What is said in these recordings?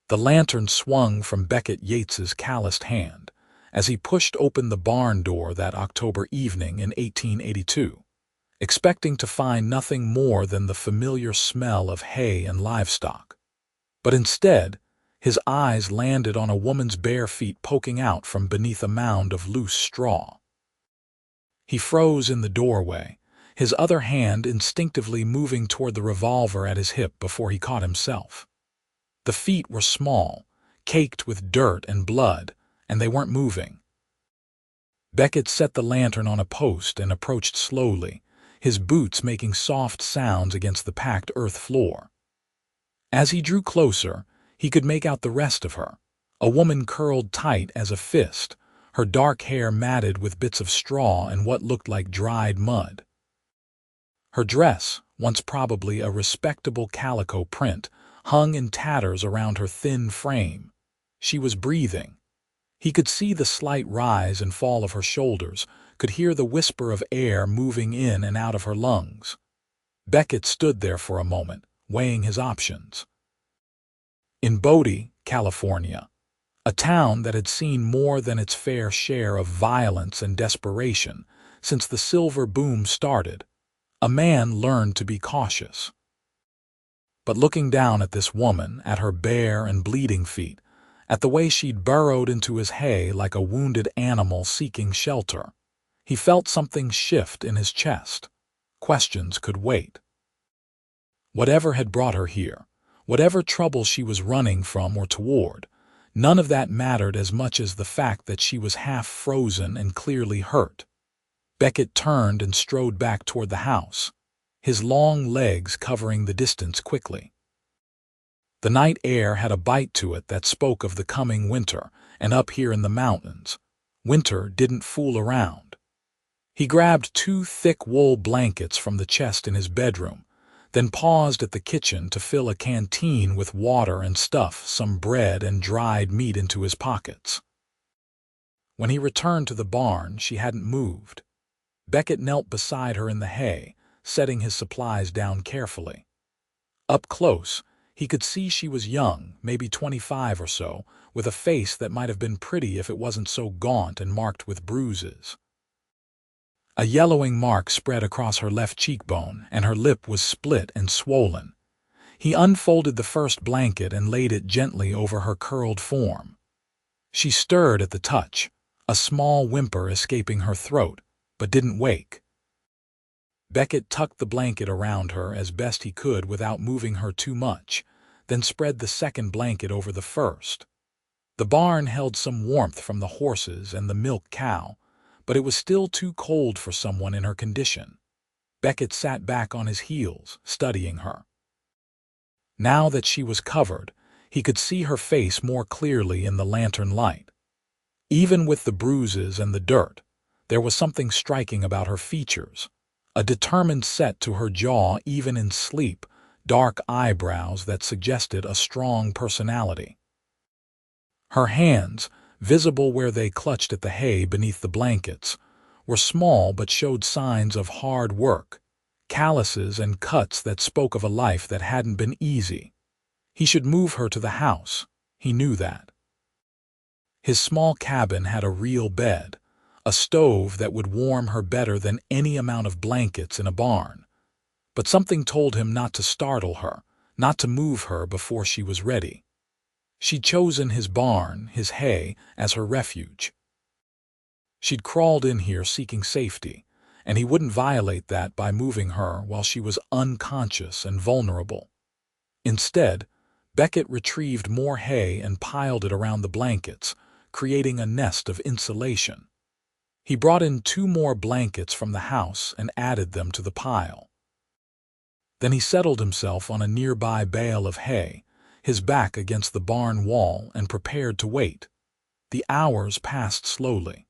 The lantern swung from Beckett Yates's calloused hand as he pushed open the barn door that October evening in 1882, expecting to find nothing more than the familiar smell of hay and livestock. But instead, his eyes landed on a woman's bare feet poking out from beneath a mound of loose straw. He froze in the doorway, his other hand instinctively moving toward the revolver at his hip before he caught himself. The feet were small, caked with dirt and blood, and they weren't moving. Beckett set the lantern on a post and approached slowly, his boots making soft sounds against the packed earth floor. As he drew closer, he could make out the rest of her, a woman curled tight as a fist, her dark hair matted with bits of straw and what looked like dried mud. Her dress, once probably a respectable calico print, hung in tatters around her thin frame. She was breathing. He could see the slight rise and fall of her shoulders, could hear the whisper of air moving in and out of her lungs. Beckett stood there for a moment, weighing his options. In Bodie, California, a town that had seen more than its fair share of violence and desperation since the silver boom started, a man learned to be cautious. But looking down at this woman, at her bare and bleeding feet, at the way she'd burrowed into his hay like a wounded animal seeking shelter, he felt something shift in his chest. Questions could wait. Whatever had brought her here, whatever trouble she was running from or toward, none of that mattered as much as the fact that she was half frozen and clearly hurt. Beckett turned and strode back toward the house, his long legs covering the distance quickly. The night air had a bite to it that spoke of the coming winter, and up here in the mountains, winter didn't fool around. He grabbed 2 thick wool blankets from the chest in his bedroom, then paused at the kitchen to fill a canteen with water and stuff some bread and dried meat into his pockets. When he returned to the barn, she hadn't moved. Beckett knelt beside her in the hay, setting his supplies down carefully. Up close, he could see she was young, maybe 25 or so, with a face that might have been pretty if it wasn't so gaunt and marked with bruises. A yellowing mark spread across her left cheekbone, and her lip was split and swollen. He unfolded the first blanket and laid it gently over her curled form. She stirred at the touch, a small whimper escaping her throat, but didn't wake. Beckett tucked the blanket around her as best he could without moving her too much, then spread the second blanket over the first. The barn held some warmth from the horses and the milk cow, but it was still too cold for someone in her condition. Beckett sat back on his heels, studying her. Now that she was covered, he could see her face more clearly in the lantern light. Even with the bruises and the dirt, there was something striking about her features, a determined set to her jaw even in sleep, dark eyebrows that suggested a strong personality. Her hands, visible where they clutched at the hay beneath the blankets, were small but showed signs of hard work, calluses and cuts that spoke of a life that hadn't been easy. He should move her to the house, he knew that. His small cabin had a real bed, a stove that would warm her better than any amount of blankets in a barn. But something told him not to startle her, not to move her before she was ready. She'd chosen his barn, his hay, as her refuge. She'd crawled in here seeking safety, and he wouldn't violate that by moving her while she was unconscious and vulnerable. Instead, Beckett retrieved more hay and piled it around the blankets, creating a nest of insulation. He brought in 2 more blankets from the house and added them to the pile. Then he settled himself on a nearby bale of hay, his back against the barn wall, and prepared to wait. The hours passed slowly.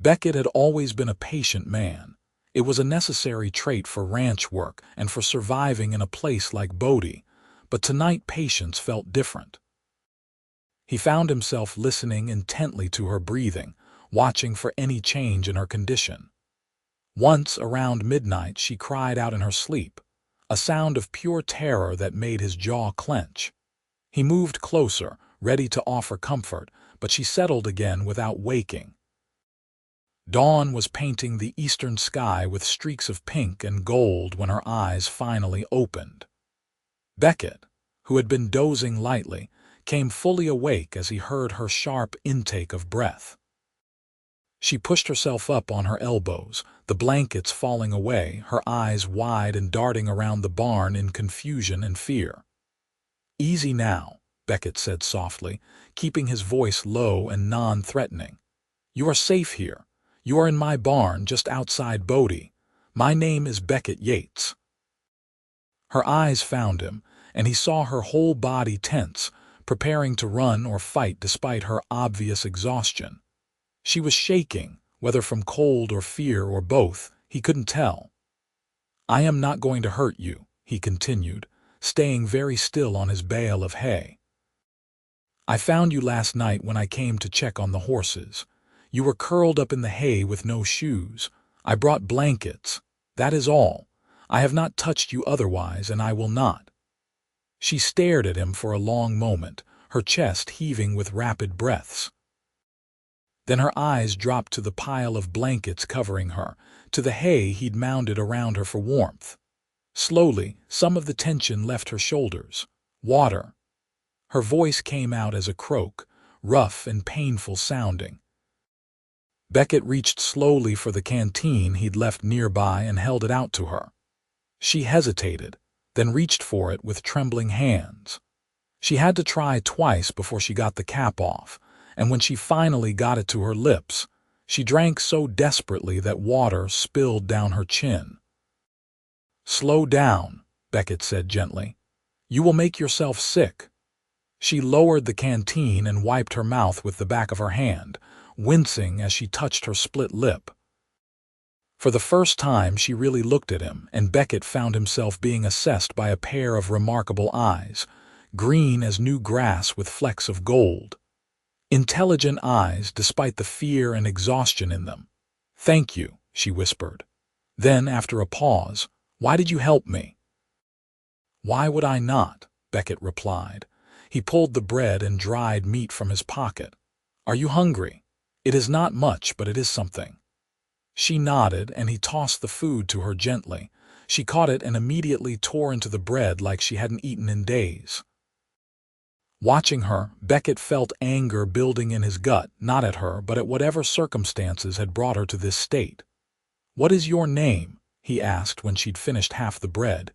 Beckett had always been a patient man. It was a necessary trait for ranch work and for surviving in a place like Bodie, but tonight patience felt different. He found himself listening intently to her breathing, watching for any change in her condition. Once, around midnight, she cried out in her sleep, a sound of pure terror that made his jaw clench. He moved closer, ready to offer comfort, but she settled again without waking. Dawn was painting the eastern sky with streaks of pink and gold when her eyes finally opened. Beckett, who had been dozing lightly, came fully awake as he heard her sharp intake of breath. She pushed herself up on her elbows, the blankets falling away, her eyes wide and darting around the barn in confusion and fear. "Easy now," Beckett said softly, keeping his voice low and non-threatening. "You are safe here. You are in my barn just outside Bodie. My name is Beckett Yates." Her eyes found him, and he saw her whole body tense, preparing to run or fight despite her obvious exhaustion. She was shaking, whether from cold or fear or both, he couldn't tell. "I am not going to hurt you," he continued, staying very still on his bale of hay. "I found you last night when I came to check on the horses. You were curled up in the hay with no shoes. I brought blankets. That is all. I have not touched you otherwise, and I will not." She stared at him for a long moment, her chest heaving with rapid breaths. Then her eyes dropped to the pile of blankets covering her, to the hay he'd mounded around her for warmth. Slowly, some of the tension left her shoulders. "Water." Her voice came out as a croak, rough and painful sounding. Beckett reached slowly for the canteen he'd left nearby and held it out to her. She hesitated, then reached for it with trembling hands. She had to try twice before she got the cap off, and when she finally got it to her lips, she drank so desperately that water spilled down her chin. "Slow down," Beckett said gently. "You will make yourself sick." She lowered the canteen and wiped her mouth with the back of her hand, wincing as she touched her split lip. For the first time she really looked at him, and Beckett found himself being assessed by a pair of remarkable eyes, green as new grass with flecks of gold. Intelligent eyes despite the fear and exhaustion in them. "Thank you," she whispered. Then, after a pause, "Why did you help me?" "Why would I not?" Beckett replied. He pulled the bread and dried meat from his pocket. "Are you hungry? It is not much, but it is something." She nodded, and he tossed the food to her gently. She caught it and immediately tore into the bread like she hadn't eaten in days. Watching her, Beckett felt anger building in his gut, not at her, but at whatever circumstances had brought her to this state. "What is your name?" he asked when she'd finished half the bread.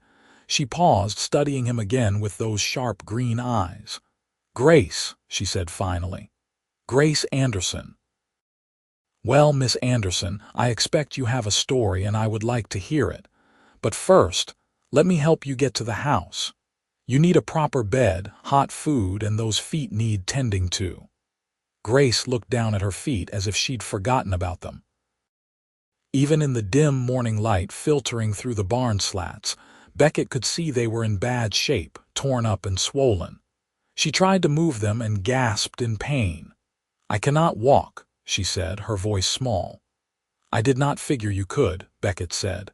She paused, studying him again with those sharp green eyes. "Grace," she said finally. "Grace Anderson." "Well, Miss Anderson, I expect you have a story and I would like to hear it. But first, let me help you get to the house. You need a proper bed, hot food, and those feet need tending to." Grace looked down at her feet as if she'd forgotten about them. Even in the dim morning light filtering through the barn slats, Beckett could see they were in bad shape, torn up and swollen. She tried to move them and gasped in pain. "I cannot walk," she said, her voice small. "I did not figure you could," Beckett said.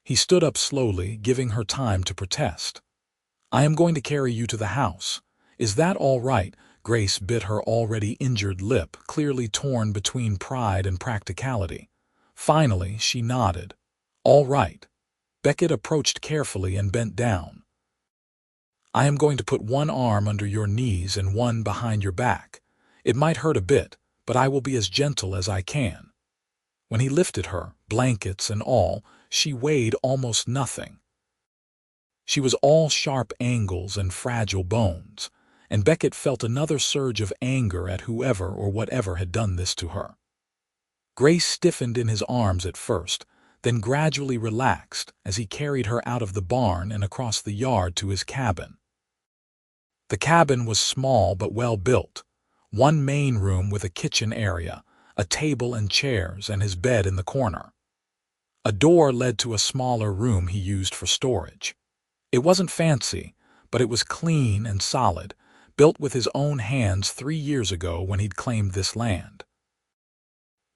He stood up slowly, giving her time to protest. "I am going to carry you to the house. Is that all right?" Grace bit her already injured lip, clearly torn between pride and practicality. Finally, she nodded. "All right." Beckett approached carefully and bent down. "I am going to put one arm under your knees and one behind your back. It might hurt a bit, but I will be as gentle as I can." When he lifted her, blankets and all, she weighed almost nothing. She was all sharp angles and fragile bones, and Beckett felt another surge of anger at whoever or whatever had done this to her. Grace stiffened in his arms at first, then gradually relaxed as he carried her out of the barn and across the yard to his cabin. The cabin was small but well built. One main room with a kitchen area, a table and chairs, and his bed in the corner. A door led to a smaller room he used for storage. It wasn't fancy, but it was clean and solid, built with his own hands 3 years ago when he'd claimed this land.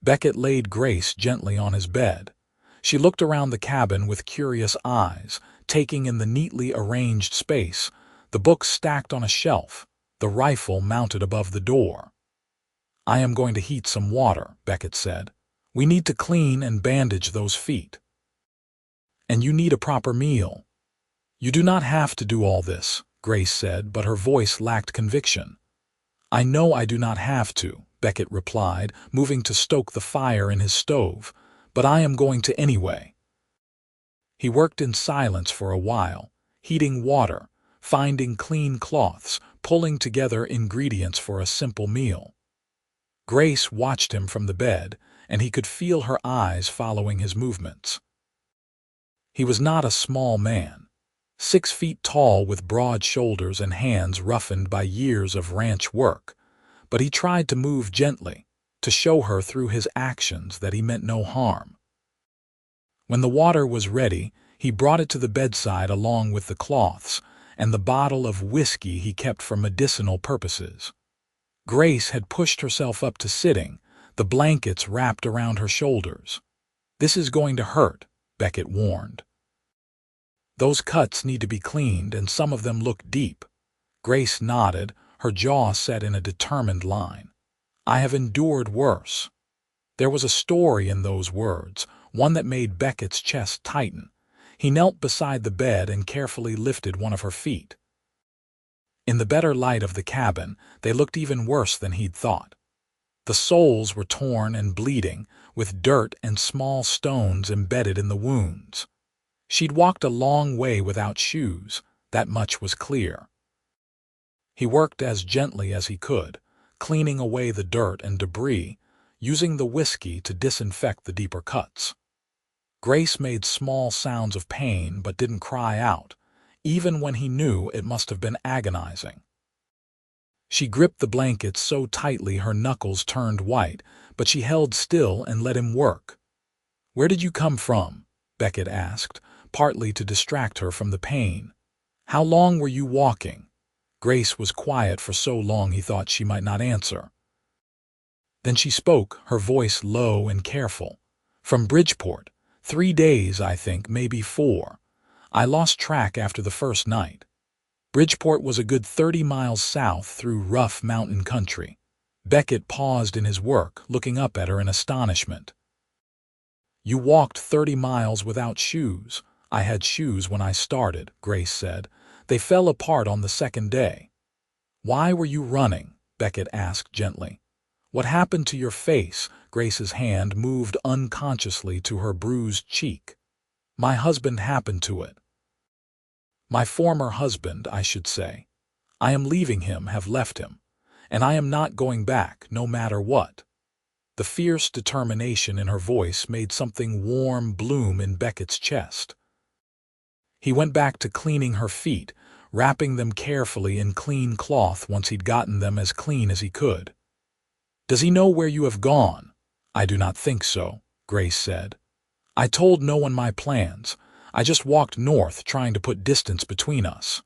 Beckett laid Grace gently on his bed. She looked around the cabin with curious eyes, taking in the neatly arranged space, the books stacked on a shelf, the rifle mounted above the door. "I am going to heat some water," Beckett said. "We need to clean and bandage those feet. And you need a proper meal." "You do not have to do all this," Grace said, but her voice lacked conviction. "I know I do not have to," Beckett replied, moving to stoke the fire in his stove, "but I am going to anyway." He worked in silence for a while, heating water, finding clean cloths, pulling together ingredients for a simple meal. Grace watched him from the bed, and he could feel her eyes following his movements. He was not a small man, 6 feet tall with broad shoulders and hands roughened by years of ranch work, but he tried to move gently, to show her through his actions that he meant no harm. When the water was ready, he brought it to the bedside along with the cloths and the bottle of whiskey he kept for medicinal purposes. Grace had pushed herself up to sitting, the blankets wrapped around her shoulders. "This is going to hurt," Beckett warned. "Those cuts need to be cleaned, and some of them look deep." Grace nodded, her jaw set in a determined line. "I have endured worse." There was a story in those words, one that made Beckett's chest tighten. He knelt beside the bed and carefully lifted one of her feet. In the better light of the cabin, they looked even worse than he'd thought. The soles were torn and bleeding, with dirt and small stones embedded in the wounds. She'd walked a long way without shoes, that much was clear. He worked as gently as he could, cleaning away the dirt and debris, using the whiskey to disinfect the deeper cuts. Grace made small sounds of pain but didn't cry out, even when he knew it must have been agonizing. She gripped the blankets so tightly her knuckles turned white, but she held still and let him work. "Where did you come from?" Beckett asked, partly to distract her from the pain. "How long were you walking?" Grace was quiet for so long he thought she might not answer. Then she spoke, her voice low and careful. "From Bridgeport. 3 days, I think, maybe 4. I lost track after the first night. Bridgeport was a good 30 miles south through rough mountain country." Beckett paused in his work, looking up at her in astonishment. "You walked 30 miles without shoes." "I had shoes when I started," Grace said. "They fell apart on the second day." "Why were you running?" Beckett asked gently. "What happened to your face?" Grace's hand moved unconsciously to her bruised cheek. "My husband happened to it. My former husband, I should say. I am leaving him, have left him. And I am not going back, no matter what." The fierce determination in her voice made something warm bloom in Beckett's chest. He went back to cleaning her feet, wrapping them carefully in clean cloth once he'd gotten them as clean as he could. "Does he know where you have gone?" "I do not think so," Grace said. "I told no one my plans. I just walked north, trying to put distance between us.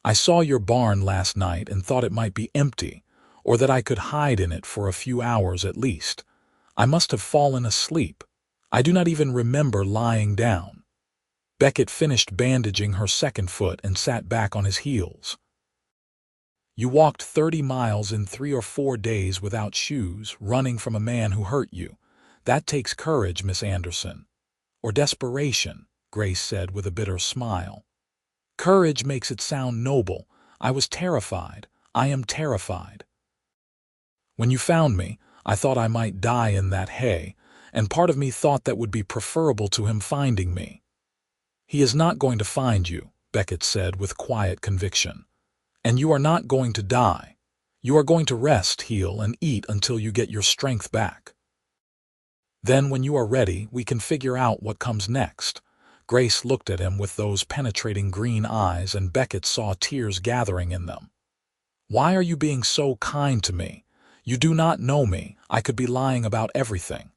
I saw your barn last night and thought it might be empty, or that I could hide in it for a few hours at least. I must have fallen asleep. I do not even remember lying down." Beckett finished bandaging her second foot and sat back on his heels. "You walked 30 miles in 3 or 4 days without shoes, running from a man who hurt you. That takes courage, Miss Anderson. Or desperation," Grace said with a bitter smile. "Courage makes it sound noble. I was terrified. I am terrified. When you found me, I thought I might die in that hay, and part of me thought that would be preferable to him finding me." "He is not going to find you," Beckett said with quiet conviction. "And you are not going to die. You are going to rest, heal, and eat until you get your strength back. Then, when you are ready, we can figure out what comes next." Grace looked at him with those penetrating green eyes, and Beckett saw tears gathering in them. "Why are you being so kind to me? You do not know me. I could be lying about everything."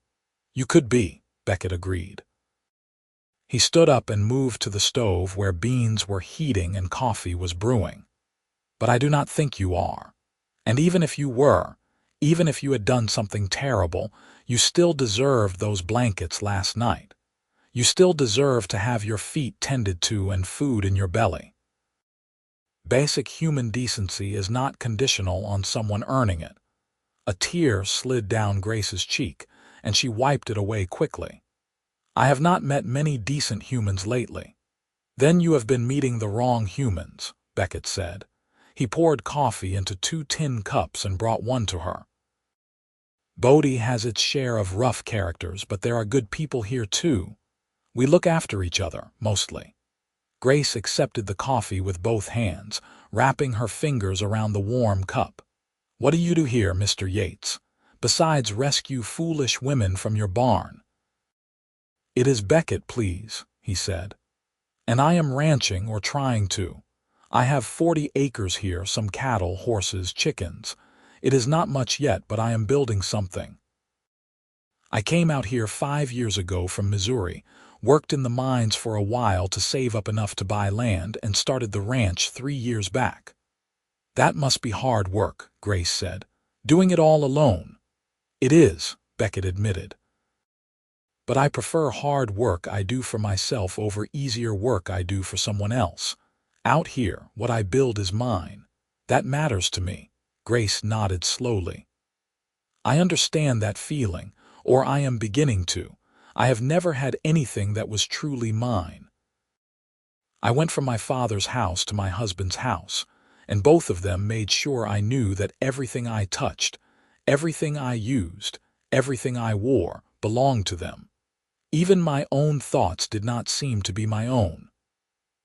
"You could be," Beckett agreed. He stood up and moved to the stove where beans were heating and coffee was brewing. "But I do not think you are. And even if you were, even if you had done something terrible, you still deserved those blankets last night. You still deserve to have your feet tended to and food in your belly." Basic human decency is not conditional on someone earning it. A tear slid down Grace's cheek, and she wiped it away quickly. I have not met many decent humans lately. Then you have been meeting the wrong humans, Beckett said. He poured coffee into 2 tin cups and brought one to her. Bodie has its share of rough characters, but there are good people here too. We look after each other, mostly. Grace accepted the coffee with both hands, wrapping her fingers around the warm cup. What do you do here, Mr. Yates, besides rescue foolish women from your barn? It is Beckett, please, he said. And I am ranching, or trying to. I have 40 acres here, some cattle, horses, chickens. It is not much yet, but I am building something. I came out here 5 years ago from Missouri, worked in the mines for a while to save up enough to buy land, and started the ranch 3 years back. That must be hard work, Grace said. Doing it all alone. It is, Beckett admitted. But I prefer hard work I do for myself over easier work I do for someone else. Out here, what I build is mine. That matters to me. Grace nodded slowly. I understand that feeling, or I am beginning to. I have never had anything that was truly mine. I went from my father's house to my husband's house, and both of them made sure I knew that everything I touched, everything I used, everything I wore, belonged to them. Even my own thoughts did not seem to be my own.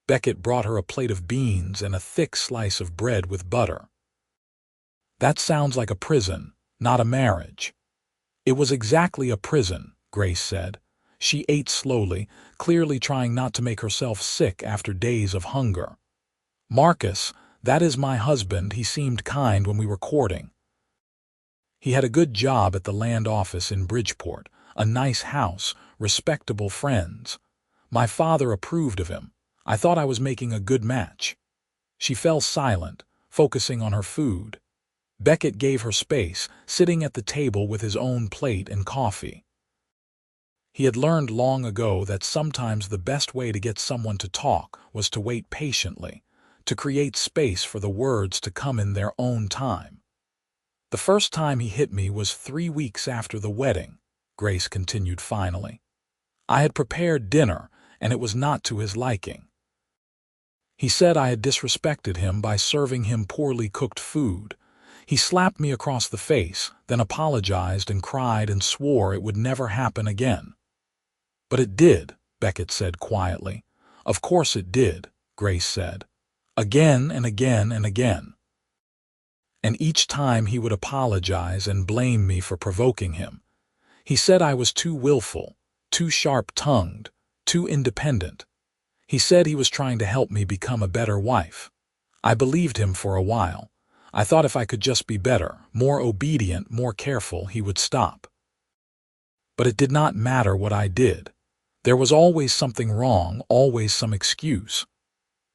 Beckett brought her a plate of beans and a thick slice of bread with butter. That sounds like a prison, not a marriage. It was exactly a prison, Grace said. She ate slowly, clearly trying not to make herself sick after days of hunger. Marcus, that is my husband, he seemed kind when we were courting. He had a good job at the land office in Bridgeport, a nice house, respectable friends. My father approved of him. I thought I was making a good match. She fell silent, focusing on her food. Beckett gave her space, sitting at the table with his own plate and coffee. He had learned long ago that sometimes the best way to get someone to talk was to wait patiently, to create space for the words to come in their own time. The first time he hit me was 3 weeks after the wedding, Grace continued finally. I had prepared dinner, and it was not to his liking. He said I had disrespected him by serving him poorly cooked food. He slapped me across the face, then apologized and cried and swore it would never happen again. But it did, Beckett said quietly. Of course it did, Grace said. Again and again and again. And each time he would apologize and blame me for provoking him. He said I was too willful, too sharp-tongued, too independent. He said he was trying to help me become a better wife. I believed him for a while. I thought if I could just be better, more obedient, more careful, he would stop. But it did not matter what I did. There was always something wrong, always some excuse.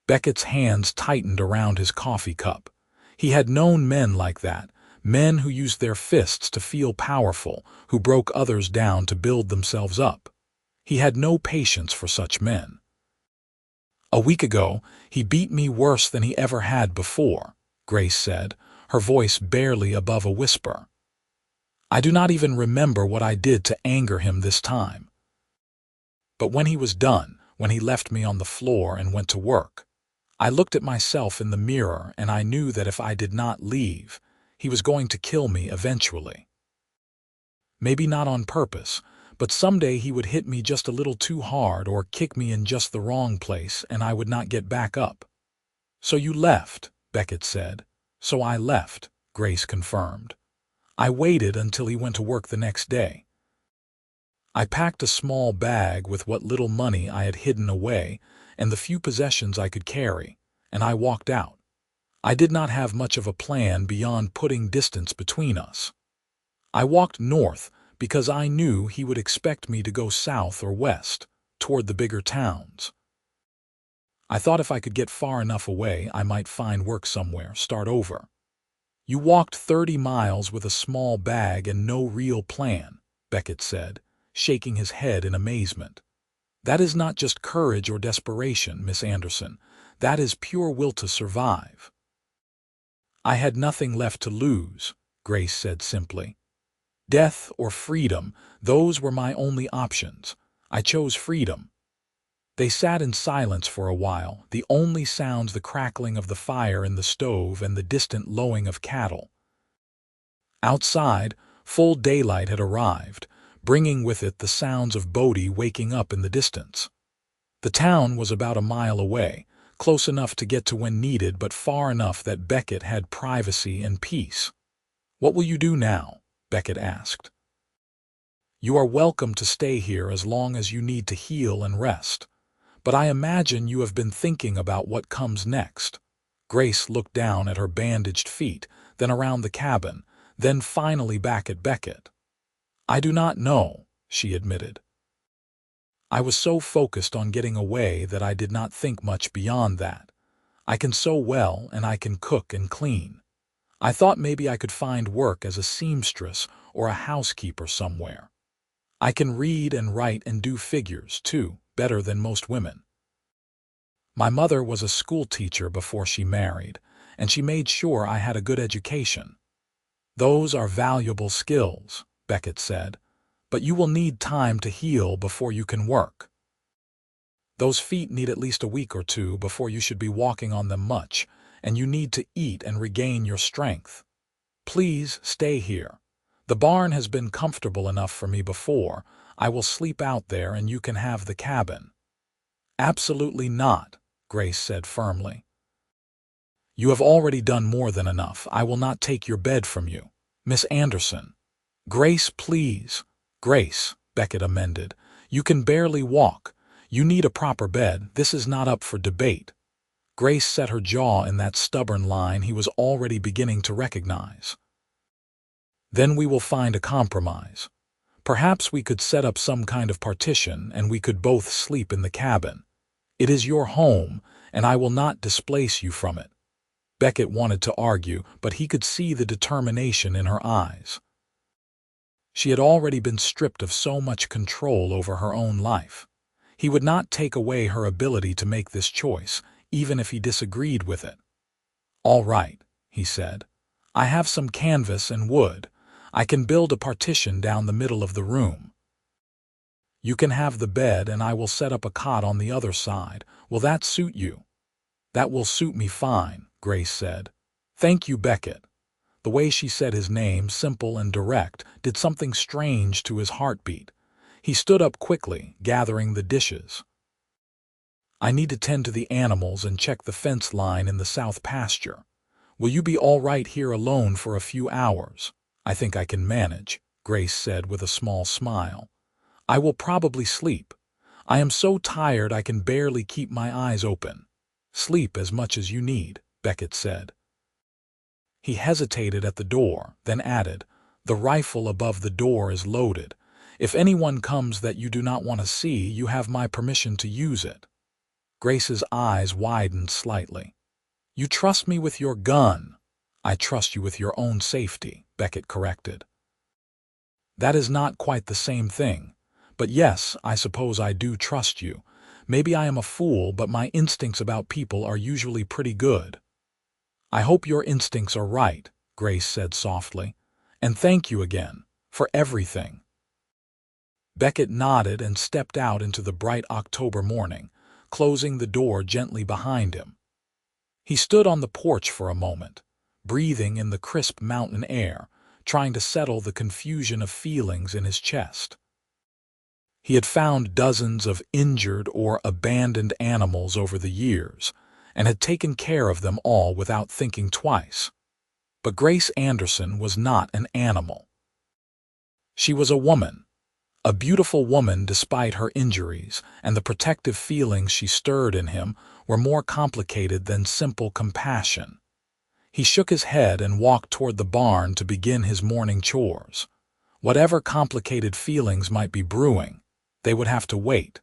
Beckett's hands tightened around his coffee cup. He had known men like that, men who used their fists to feel powerful, who broke others down to build themselves up. He had no patience for such men. A week ago, he beat me worse than he ever had before, Grace said, her voice barely above a whisper. I do not even remember what I did to anger him this time. But when he was done, when he left me on the floor and went to work, I looked at myself in the mirror and I knew that if I did not leave, he was going to kill me eventually. Maybe not on purpose, but someday he would hit me just a little too hard or kick me in just the wrong place and I would not get back up. So you left, Beckett said. So I left, Grace confirmed. I waited until he went to work the next day. I packed a small bag with what little money I had hidden away and the few possessions I could carry, and I walked out. I did not have much of a plan beyond putting distance between us. I walked north because I knew he would expect me to go south or west, toward the bigger towns. I thought if I could get far enough away, I might find work somewhere, start over. You walked 30 miles with a small bag and no real plan, Beckett said, shaking his head in amazement. That is not just courage or desperation, Miss Anderson. That is pure will to survive. I had nothing left to lose, Grace said simply. Death or freedom, those were my only options. I chose freedom. They sat in silence for a while, the only sounds the crackling of the fire in the stove and the distant lowing of cattle. Outside, full daylight had arrived, bringing with it the sounds of Bodie waking up in the distance. The town was about a mile away, close enough to get to when needed but far enough that Beckett had privacy and peace. "What will you do now?" Beckett asked. "You are welcome to stay here as long as you need to heal and rest. But I imagine you have been thinking about what comes next." Grace looked down at her bandaged feet, then around the cabin, then finally back at Beckett. "I do not know," she admitted. "I was so focused on getting away that I did not think much beyond that. I can sew well and I can cook and clean. I thought maybe I could find work as a seamstress or a housekeeper somewhere. I can read and write and do figures, too, better than most women. My mother was a school teacher before she married, and she made sure I had a good education. Those are valuable skills," Beckett said, "but you will need time to heal before you can work. Those feet need at least a week or two before you should be walking on them much, and you need to eat and regain your strength. Please stay here. The barn has been comfortable enough for me before. I will sleep out there and you can have the cabin." "Absolutely not," Grace said firmly. "You have already done more than enough. I will not take your bed from you. Miss Anderson." "Grace, please." "Grace," Beckett amended, "you can barely walk. You need a proper bed. This is not up for debate." Grace set her jaw in that stubborn line he was already beginning to recognize. "Then we will find a compromise. Perhaps we could set up some kind of partition and we could both sleep in the cabin. It is your home, and I will not displace you from it." Beckett wanted to argue, but he could see the determination in her eyes. She had already been stripped of so much control over her own life. He would not take away her ability to make this choice, even if he disagreed with it. "All right," he said. "I have some canvas and wood. I can build a partition down the middle of the room. You can have the bed and I will set up a cot on the other side. Will that suit you?" "That will suit me fine," Grace said. "Thank you, Beckett." The way she said his name, simple and direct, did something strange to his heartbeat. He stood up quickly, gathering the dishes. "I need to tend to the animals and check the fence line in the south pasture. Will you be all right here alone for a few hours?" "I think I can manage," Grace said with a small smile. "I will probably sleep. I am so tired I can barely keep my eyes open." "Sleep as much as you need," Beckett said. He hesitated at the door, then added, "The rifle above the door is loaded. If anyone comes that you do not want to see, you have my permission to use it." Grace's eyes widened slightly. "You trust me with your gun." "I trust you with your own safety," Beckett corrected. "That is not quite the same thing. But yes, I suppose I do trust you. Maybe I am a fool, but my instincts about people are usually pretty good." "I hope your instincts are right," Grace said softly. "And thank you again, for everything." Beckett nodded and stepped out into the bright October morning, closing the door gently behind him. He stood on the porch for a moment, breathing in the crisp mountain air, trying to settle the confusion of feelings in his chest. He had found dozens of injured or abandoned animals over the years, and had taken care of them all without thinking twice. But Grace Anderson was not an animal. She was a woman. A beautiful woman despite her injuries, and the protective feelings she stirred in him were more complicated than simple compassion. He shook his head and walked toward the barn to begin his morning chores. Whatever complicated feelings might be brewing, they would have to wait.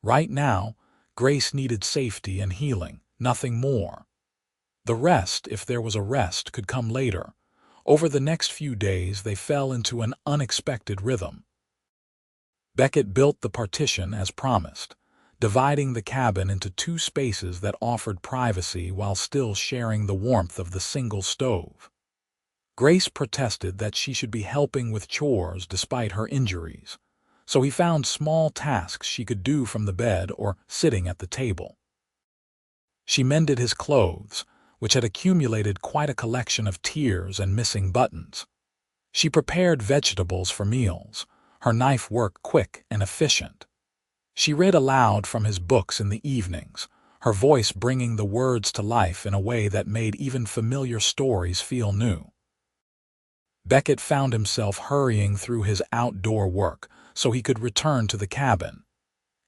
Right now, Grace needed safety and healing, nothing more. The rest, if there was a rest, could come later. Over the next few days they fell into an unexpected rhythm. Beckett built the partition as promised, dividing the cabin into two spaces that offered privacy while still sharing the warmth of the single stove. Grace protested that she should be helping with chores despite her injuries, so he found small tasks she could do from the bed or sitting at the table. She mended his clothes, which had accumulated quite a collection of tears and missing buttons. She prepared vegetables for meals, her knife work quick and efficient. She read aloud from his books in the evenings, her voice bringing the words to life in a way that made even familiar stories feel new. Beckett found himself hurrying through his outdoor work so he could return to the cabin.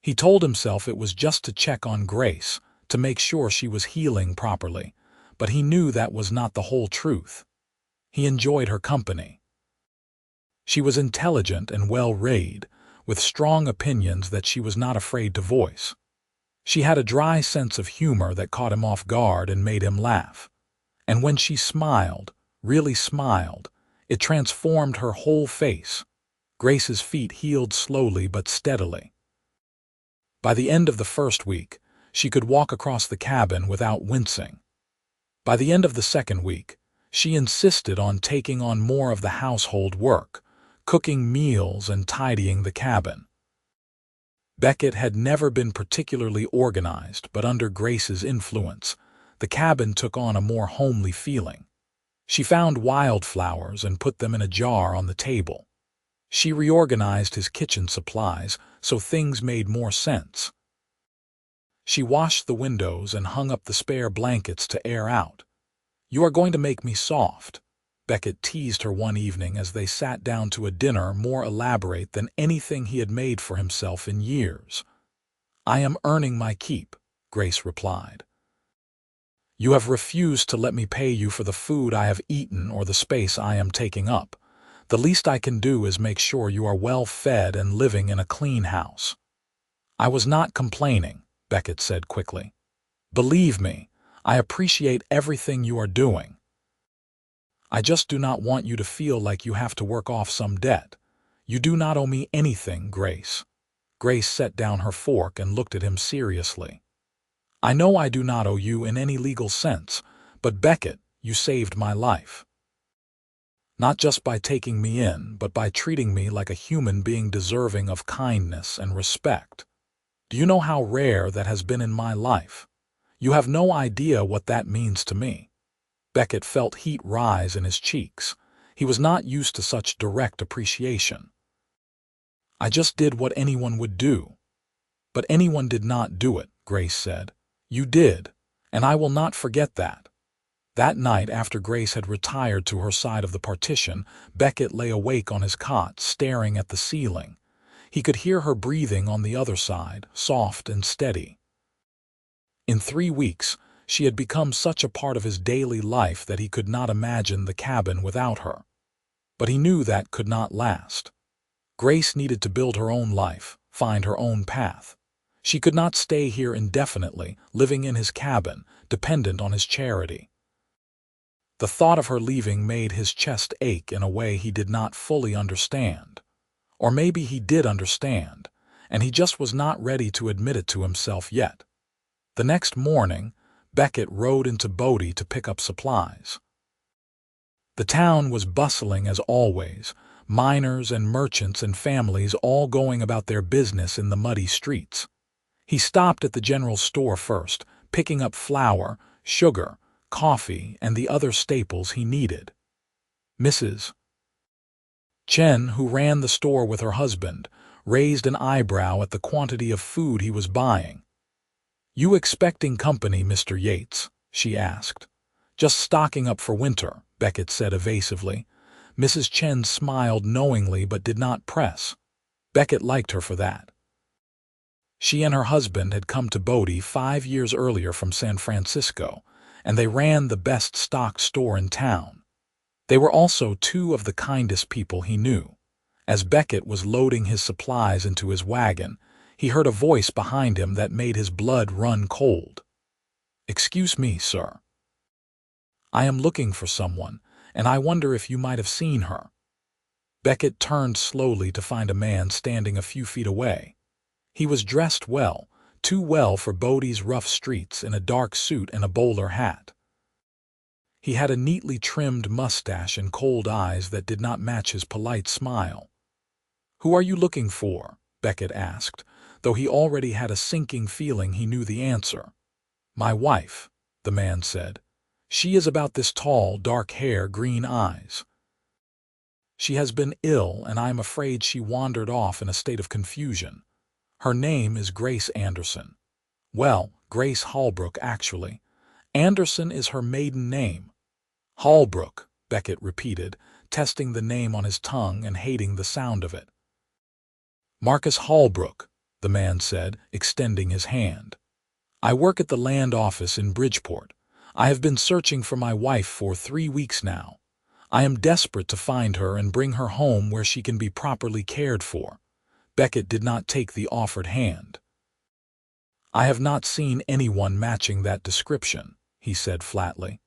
He told himself it was just to check on Grace, to make sure she was healing properly, but he knew that was not the whole truth. He enjoyed her company. She was intelligent and well-read, with strong opinions that she was not afraid to voice. She had a dry sense of humor that caught him off guard and made him laugh. And when she smiled, really smiled, it transformed her whole face. Grace's feet healed slowly but steadily. By the end of the first week, she could walk across the cabin without wincing. By the end of the second week, she insisted on taking on more of the household work, cooking meals and tidying the cabin. Beckett had never been particularly organized, but under Grace's influence, the cabin took on a more homely feeling. She found wildflowers and put them in a jar on the table. She reorganized his kitchen supplies so things made more sense. She washed the windows and hung up the spare blankets to air out. "You are going to make me soft," Beckett teased her one evening as they sat down to a dinner more elaborate than anything he had made for himself in years. "I am earning my keep," Grace replied. "You have refused to let me pay you for the food I have eaten or the space I am taking up. The least I can do is make sure you are well fed and living in a clean house." "I was not complaining," Beckett said quickly. "Believe me, I appreciate everything you are doing. I just do not want you to feel like you have to work off some debt. You do not owe me anything, Grace." Grace set down her fork and looked at him seriously. "I know I do not owe you in any legal sense, but Beckett, you saved my life. Not just by taking me in, but by treating me like a human being deserving of kindness and respect. Do you know how rare that has been in my life? You have no idea what that means to me." Beckett felt heat rise in his cheeks. He was not used to such direct appreciation. "I just did what anyone would do." "But anyone did not do it," Grace said. "You did, and I will not forget that." That night, after Grace had retired to her side of the partition, Beckett lay awake on his cot, staring at the ceiling. He could hear her breathing on the other side, soft and steady. In 3 weeks, she had become such a part of his daily life that he could not imagine the cabin without her. But he knew that could not last. Grace needed to build her own life, find her own path. She could not stay here indefinitely, living in his cabin, dependent on his charity. The thought of her leaving made his chest ache in a way he did not fully understand. Or maybe he did understand, and he just was not ready to admit it to himself yet. The next morning, Beckett rode into Bodie to pick up supplies. The town was bustling as always, miners and merchants and families all going about their business in the muddy streets. He stopped at the general store first, picking up flour, sugar, coffee, and the other staples he needed. Mrs. Chen, who ran the store with her husband, raised an eyebrow at the quantity of food he was buying. "You expecting company, Mr. Yates?" she asked. "Just stocking up for winter," Beckett said evasively. Mrs. Chen smiled knowingly but did not press. Beckett liked her for that. She and her husband had come to Bodie 5 years earlier from San Francisco, and they ran the best stocked store in town. They were also 2 of the kindest people he knew. As Beckett was loading his supplies into his wagon, he heard a voice behind him that made his blood run cold. "Excuse me, sir. I am looking for someone, and I wonder if you might have seen her." Beckett turned slowly to find a man standing a few feet away. He was dressed well, too well for Bodie's rough streets in a dark suit and a bowler hat. He had a neatly trimmed mustache and cold eyes that did not match his polite smile. "Who are you looking for?" Beckett asked, though he already had a sinking feeling he knew the answer. "My wife," the man said. "She is about this tall, dark hair, green eyes. She has been ill, and I am afraid she wandered off in a state of confusion. Her name is Grace Anderson. Well, Grace Holbrook, actually. Anderson is her maiden name." "Holbrook," Beckett repeated, testing the name on his tongue and hating the sound of it. "Marcus Holbrook," the man said, extending his hand. "I work at the land office in Bridgeport. I have been searching for my wife for 3 weeks now. I am desperate to find her and bring her home where she can be properly cared for." Beckett did not take the offered hand. "I have not seen anyone matching that description," he said flatly.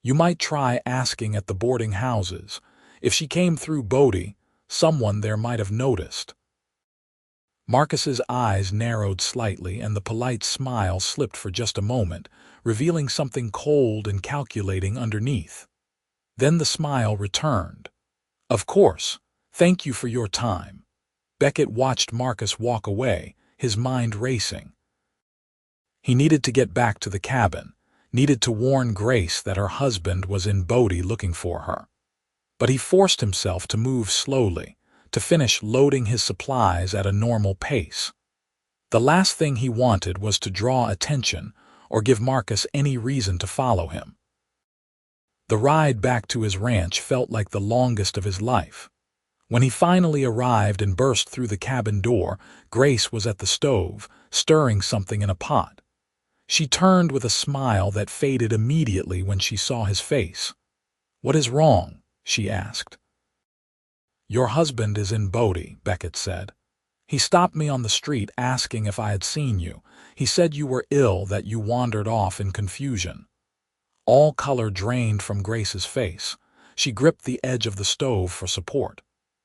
"You might try asking at the boarding houses. If she came through Bodie, someone there might have noticed." Marcus's eyes narrowed slightly, and the polite smile slipped for just a moment, revealing something cold and calculating underneath. Then the smile returned. "Of course. Thank you for your time." Beckett watched Marcus walk away, his mind racing. He needed to get back to the cabin, needed to warn Grace that her husband was in Bodie looking for her. But he forced himself to move slowly, to finish loading his supplies at a normal pace. The last thing he wanted was to draw attention or give Marcus any reason to follow him. The ride back to his ranch felt like the longest of his life. When he finally arrived and burst through the cabin door, Grace was at the stove, stirring something in a pot. She turned with a smile that faded immediately when she saw his face. "What is wrong?" she asked. "Your husband is in Bodie," Beckett said. "He stopped me on the street asking if I had seen you. He said you were ill, that you wandered off in confusion." All color drained from Grace's face. She gripped the edge of the stove for support.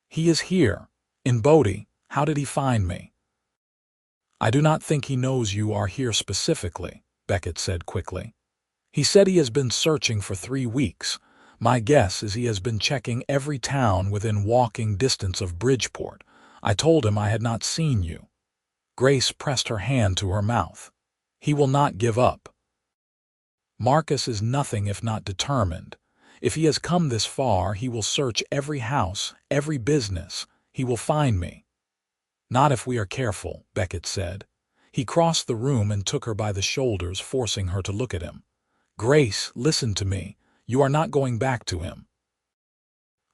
"He is here, in Bodie. How did he find me?" "I do not think he knows you are here specifically," Beckett said quickly. "He said he has been searching for 3 weeks. My guess is he has been checking every town within walking distance of Bridgeport. I told him I had not seen you." Grace pressed her hand to her mouth. "He will not give up. Marcus is nothing if not determined. If he has come this far, he will search every house, every business. He will find me." "Not if we are careful," Beckett said. He crossed the room and took her by the shoulders, forcing her to look at him. "Grace, listen to me. You are not going back to him.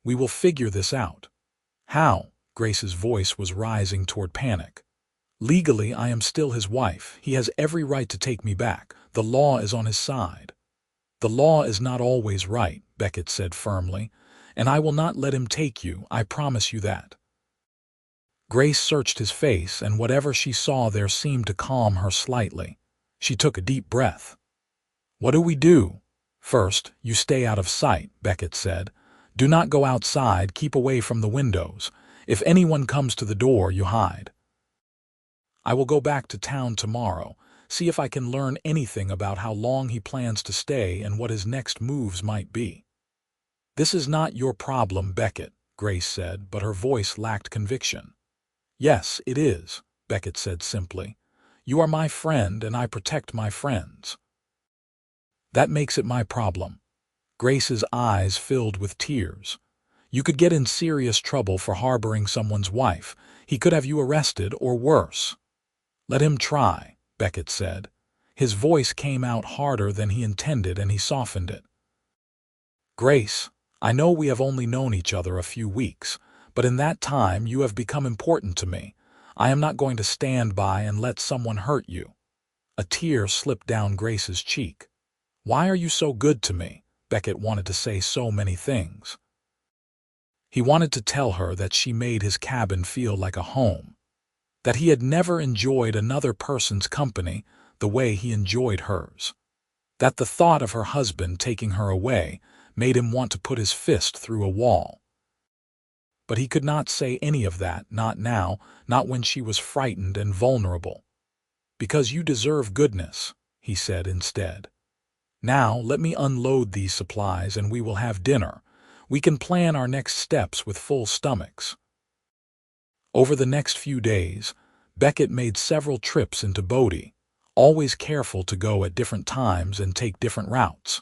We will figure this out." "How?" Grace's voice was rising toward panic. "Legally, I am still his wife. He has every right to take me back. The law is on his side." "The law is not always right," Beckett said firmly, "and I will not let him take you, I promise you that." Grace searched his face, and whatever she saw there seemed to calm her slightly. She took a deep breath. "What do we do?" "First, you stay out of sight," Beckett said. "Do not go outside, keep away from the windows. If anyone comes to the door, you hide. I will go back to town tomorrow, see if I can learn anything about how long he plans to stay and what his next moves might be." "This is not your problem, Beckett," Grace said, but her voice lacked conviction. "Yes, it is," Beckett said simply. "You are my friend, and I protect my friends." "That makes it my problem." Grace's eyes filled with tears. "You could get in serious trouble for harboring someone's wife. He could have you arrested, or worse." "Let him try," Beckett said. His voice came out harder than he intended, and he softened it. "Grace, I know we have only known each other a few weeks, but in that time you have become important to me. I am not going to stand by and let someone hurt you." A tear slipped down Grace's cheek. "Why are you so good to me?" Beckett wanted to say so many things. He wanted to tell her that she made his cabin feel like a home, that he had never enjoyed another person's company the way he enjoyed hers, that the thought of her husband taking her away made him want to put his fist through a wall. But he could not say any of that, not now, not when she was frightened and vulnerable. "Because you deserve goodness," he said instead. "Now let me unload these supplies and we will have dinner. We can plan our next steps with full stomachs." Over the next few days, Beckett made several trips into Bodie, always careful to go at different times and take different routes.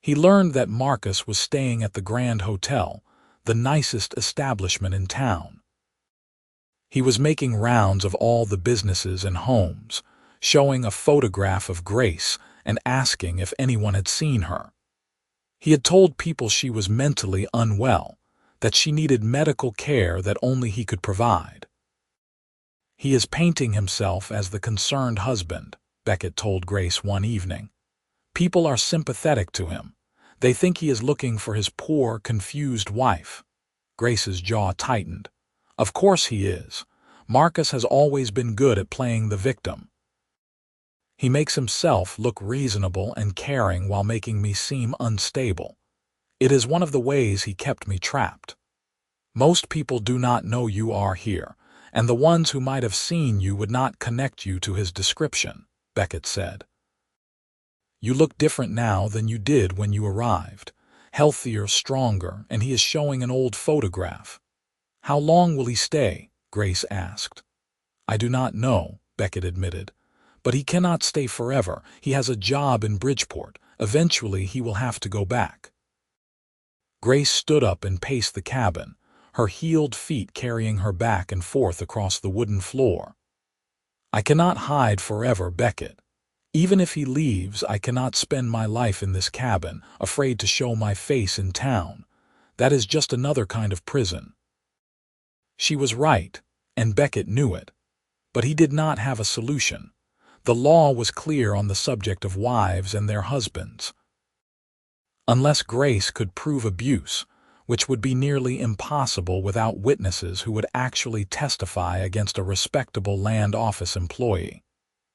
He learned that Marcus was staying at the Grand Hotel, the nicest establishment in town. He was making rounds of all the businesses and homes, showing a photograph of Grace and asking if anyone had seen her. He had told people she was mentally unwell, that she needed medical care that only he could provide. "He is painting himself as the concerned husband," Beckett told Grace one evening. "People are sympathetic to him. They think he is looking for his poor, confused wife." Grace's jaw tightened. "Of course he is. Marcus has always been good at playing the victim. He makes himself look reasonable and caring while making me seem unstable. It is one of the ways he kept me trapped. Most people do not know you are here, and the ones who might have seen you would not connect you to his description," Beckett said. "You look different now than you did when you arrived. Healthier, stronger, and he is showing an old photograph." "How long will he stay?" Grace asked. "I do not know," Beckett admitted. "But he cannot stay forever. He has a job in Bridgeport. Eventually he will have to go back." Grace stood up and paced the cabin, her heeled feet carrying her back and forth across the wooden floor. "I cannot hide forever, Beckett. Even if he leaves, I cannot spend my life in this cabin, afraid to show my face in town. That is just another kind of prison." She was right, and Beckett knew it. But he did not have a solution. The law was clear on the subject of wives and their husbands. Unless Grace could prove abuse, which would be nearly impossible without witnesses who would actually testify against a respectable land office employee,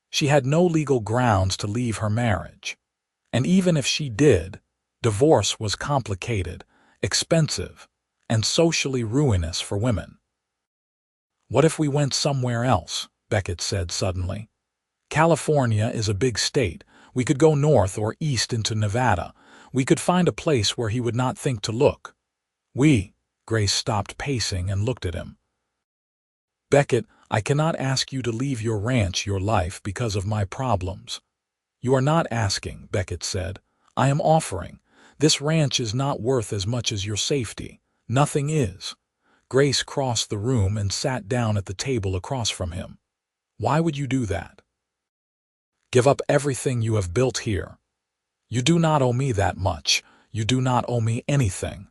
she had no legal grounds to leave her marriage. And even if she did, divorce was complicated, expensive, and socially ruinous for women. "What if we went somewhere else?" Beckett said suddenly. "California is a big state. We could go north or east into Nevada. We could find a place where he would not think to look." Grace stopped pacing and looked at him. "Beckett, I cannot ask you to leave your ranch, your life, because of my problems." "You are not asking," Beckett said. "I am offering. This ranch is not worth as much as your safety. Nothing is." Grace crossed the room and sat down at the table across from him. "Why would you do that? Give up everything you have built here. You do not owe me that much. You do not owe me anything."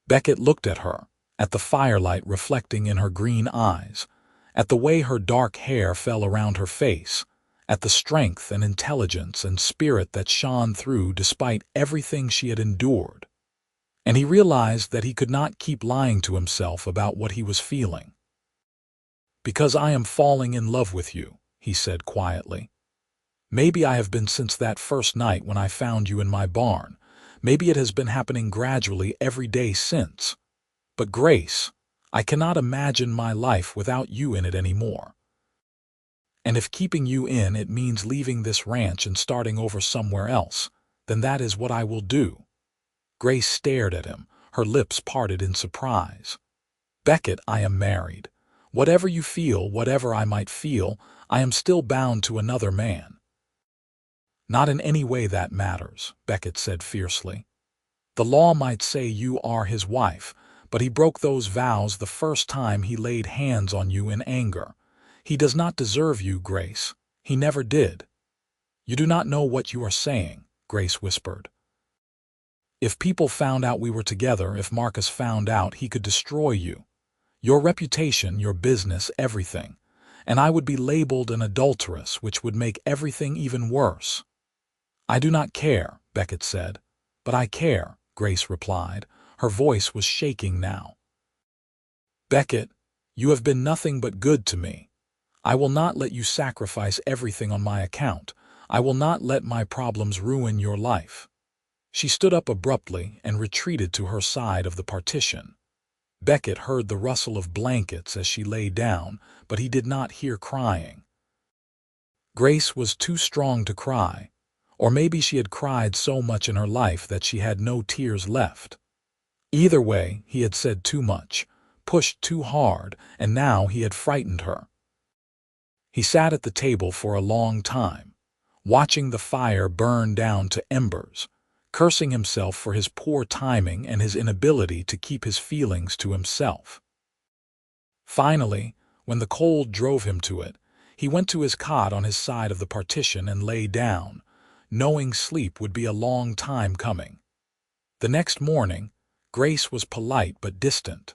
Beckett looked at her, at the firelight reflecting in her green eyes, at the way her dark hair fell around her face, at the strength and intelligence and spirit that shone through despite everything she had endured. And he realized that he could not keep lying to himself about what he was feeling. "Because I am falling in love with you," he said quietly. "Maybe I have been since that first night when I found you in my barn. Maybe it has been happening gradually every day since. But Grace, I cannot imagine my life without you in it anymore. And if keeping you in it means leaving this ranch and starting over somewhere else, then that is what I will do." Grace stared at him, her lips parted in surprise. "Beckett, I am married. Whatever you feel, whatever I might feel, I am still bound to another man." "Not in any way that matters," Beckett said fiercely. "The law might say you are his wife, but he broke those vows the first time he laid hands on you in anger. He does not deserve you, Grace. He never did." "You do not know what you are saying," Grace whispered. "If people found out we were together, if Marcus found out, he could destroy you. Your reputation, your business, everything. And I would be labeled an adulteress, which would make everything even worse." "I do not care," Beckett said. "But I care," Grace replied. Her voice was shaking now. "Beckett, you have been nothing but good to me. I will not let you sacrifice everything on my account. I will not let my problems ruin your life." She stood up abruptly and retreated to her side of the partition. Beckett heard the rustle of blankets as she lay down, but he did not hear crying. Grace was too strong to cry, or maybe she had cried so much in her life that she had no tears left. Either way, he had said too much, pushed too hard, and now he had frightened her. He sat at the table for a long time, watching the fire burn down to embers, cursing himself for his poor timing and his inability to keep his feelings to himself. Finally, when the cold drove him to it, he went to his cot on his side of the partition and lay down, knowing sleep would be a long time coming. The next morning, Grace was polite but distant.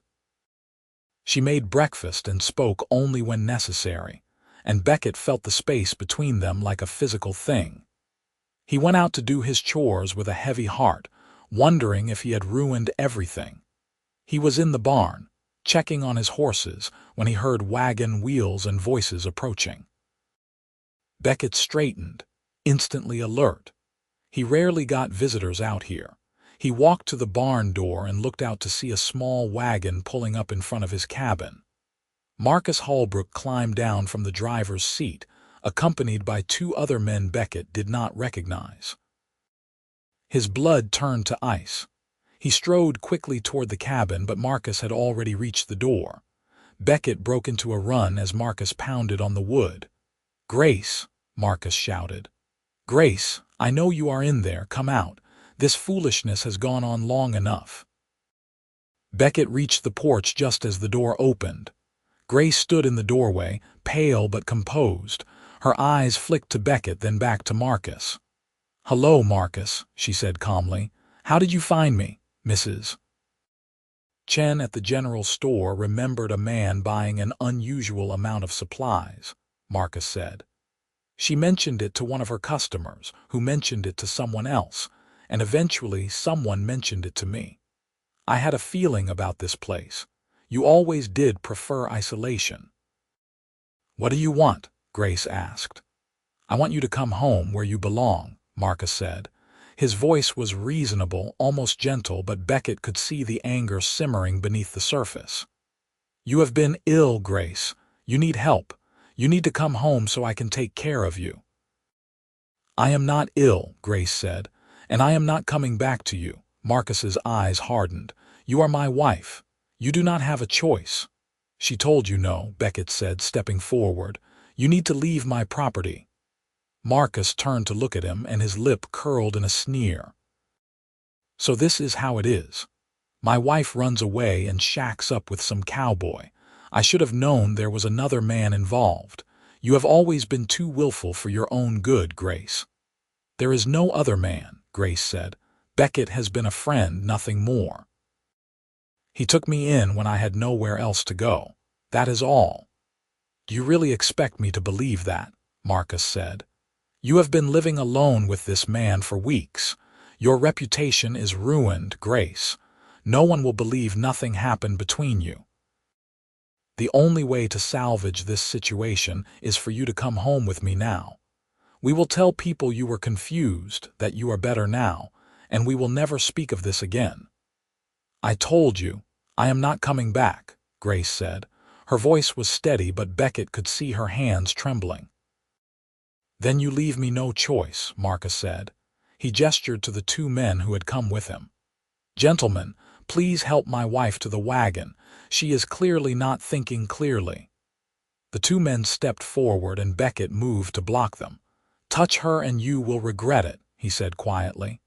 She made breakfast and spoke only when necessary, and Beckett felt the space between them like a physical thing. He went out to do his chores with a heavy heart, wondering if he had ruined everything. He was in the barn, checking on his horses, when he heard wagon wheels and voices approaching. Beckett straightened, instantly alert. He rarely got visitors out here. He walked to the barn door and looked out to see a small wagon pulling up in front of his cabin. Marcus Holbrook climbed down from the driver's seat, accompanied by two other men Beckett did not recognize. His blood turned to ice. He strode quickly toward the cabin, but Marcus had already reached the door. Beckett broke into a run as Marcus pounded on the wood. "Grace," Marcus shouted. "Grace, I know you are in there. Come out. This foolishness has gone on long enough." Beckett reached the porch just as the door opened. Grace stood in the doorway, pale but composed. Her eyes flicked to Beckett, then back to Marcus. "Hello, Marcus," she said calmly. "How did you find me, Mrs. Chen at the general store remembered a man buying an unusual amount of supplies," Marcus said. "She mentioned it to one of her customers, who mentioned it to someone else, and eventually someone mentioned it to me. I had a feeling about this place. You always did prefer isolation." "What do you want?" Grace asked. "I want you to come home where you belong," Marcus said. His voice was reasonable, almost gentle, but Beckett could see the anger simmering beneath the surface. "You have been ill, Grace. You need help. You need to come home so I can take care of you." "I am not ill," Grace said, "and I am not coming back to you." Marcus's eyes hardened. "You are my wife. You do not have a choice." "She told you no," Beckett said, stepping forward. "You need to leave my property." Marcus turned to look at him, and his lip curled in a sneer. "So this is how it is. My wife runs away and shacks up with some cowboy. I should have known there was another man involved. You have always been too willful for your own good, Grace." "There is no other man," Grace said. "Beckett has been a friend, nothing more. He took me in when I had nowhere else to go. That is all." "Do you really expect me to believe that?" Marcus said. "You have been living alone with this man for weeks. Your reputation is ruined, Grace. No one will believe nothing happened between you. The only way to salvage this situation is for you to come home with me now. We will tell people you were confused, that you are better now, and we will never speak of this again." "I told you, I am not coming back," Grace said. Her voice was steady, but Beckett could see her hands trembling. "Then you leave me no choice," Marcus said. He gestured to the two men who had come with him. "Gentlemen, please help my wife to the wagon. She is clearly not thinking clearly." The two men stepped forward, and Beckett moved to block them. "Touch her and you will regret it," he said quietly.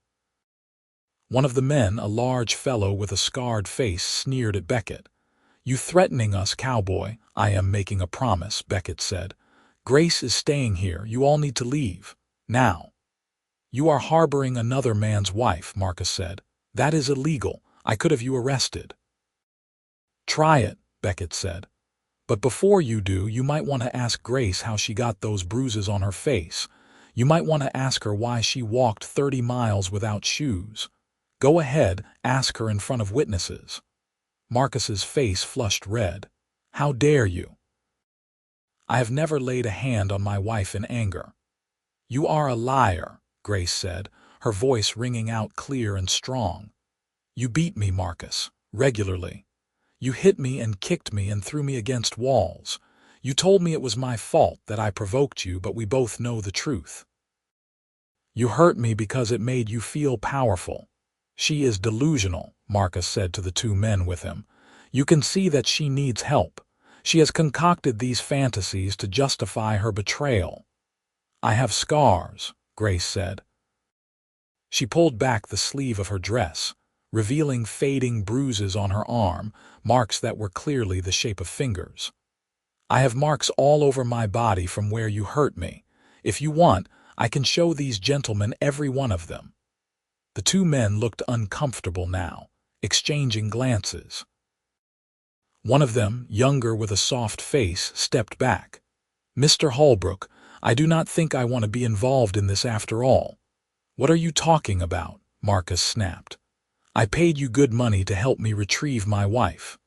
One of the men, a large fellow with a scarred face, sneered at Beckett. "You threatening us, Cowboy?" "I am making a promise," Beckett said. "Grace is staying here. You all need to leave. Now." "You are harboring another man's wife," Marcus said. "That is illegal. I could have you arrested." "Try it," Beckett said. "But before you do, you might want to ask Grace how she got those bruises on her face. You might want to ask her why she walked 30 miles without shoes. Go ahead, ask her in front of witnesses." Marcus's face flushed red. "How dare you?" "I have never laid a hand on my wife in anger." "You are a liar," Grace said, her voice ringing out clear and strong. "You beat me, Marcus, regularly. You hit me and kicked me and threw me against walls. You told me it was my fault that I provoked you, but we both know the truth. You hurt me because it made you feel powerful. She is delusional, Marcus said to the two men with him. You can see that she needs help. She has concocted these fantasies to justify her betrayal. I have scars, Grace said. She pulled back the sleeve of her dress, revealing fading bruises on her arm, marks that were clearly the shape of fingers. I have marks all over my body from where you hurt me. If you want, I can show these gentlemen every one of them. The two men looked uncomfortable now, exchanging glances. One of them, younger with a soft face, stepped back. Mr. Holbrook, I do not think I want to be involved in this after all. What are you talking about? Marcus snapped. I paid you good money to help me retrieve my wife.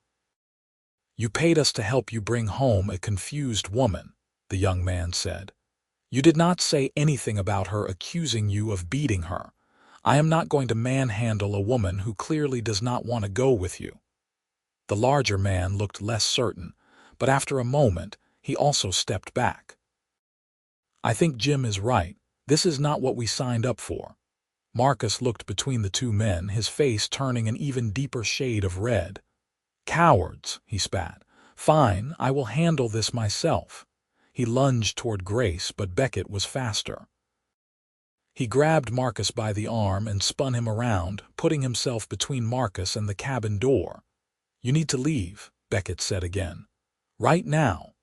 You paid us to help you bring home a confused woman, the young man said. You did not say anything about her accusing you of beating her. I am not going to manhandle a woman who clearly does not want to go with you. The larger man looked less certain, but after a moment, he also stepped back. I think Jim is right. This is not what we signed up for. Marcus looked between the two men, his face turning an even deeper shade of red. Cowards, he spat. Fine, I will handle this myself. He lunged toward Grace, but Beckett was faster. He grabbed Marcus by the arm and spun him around, putting himself between Marcus and the cabin door. You need to leave, Beckett said again. Right now.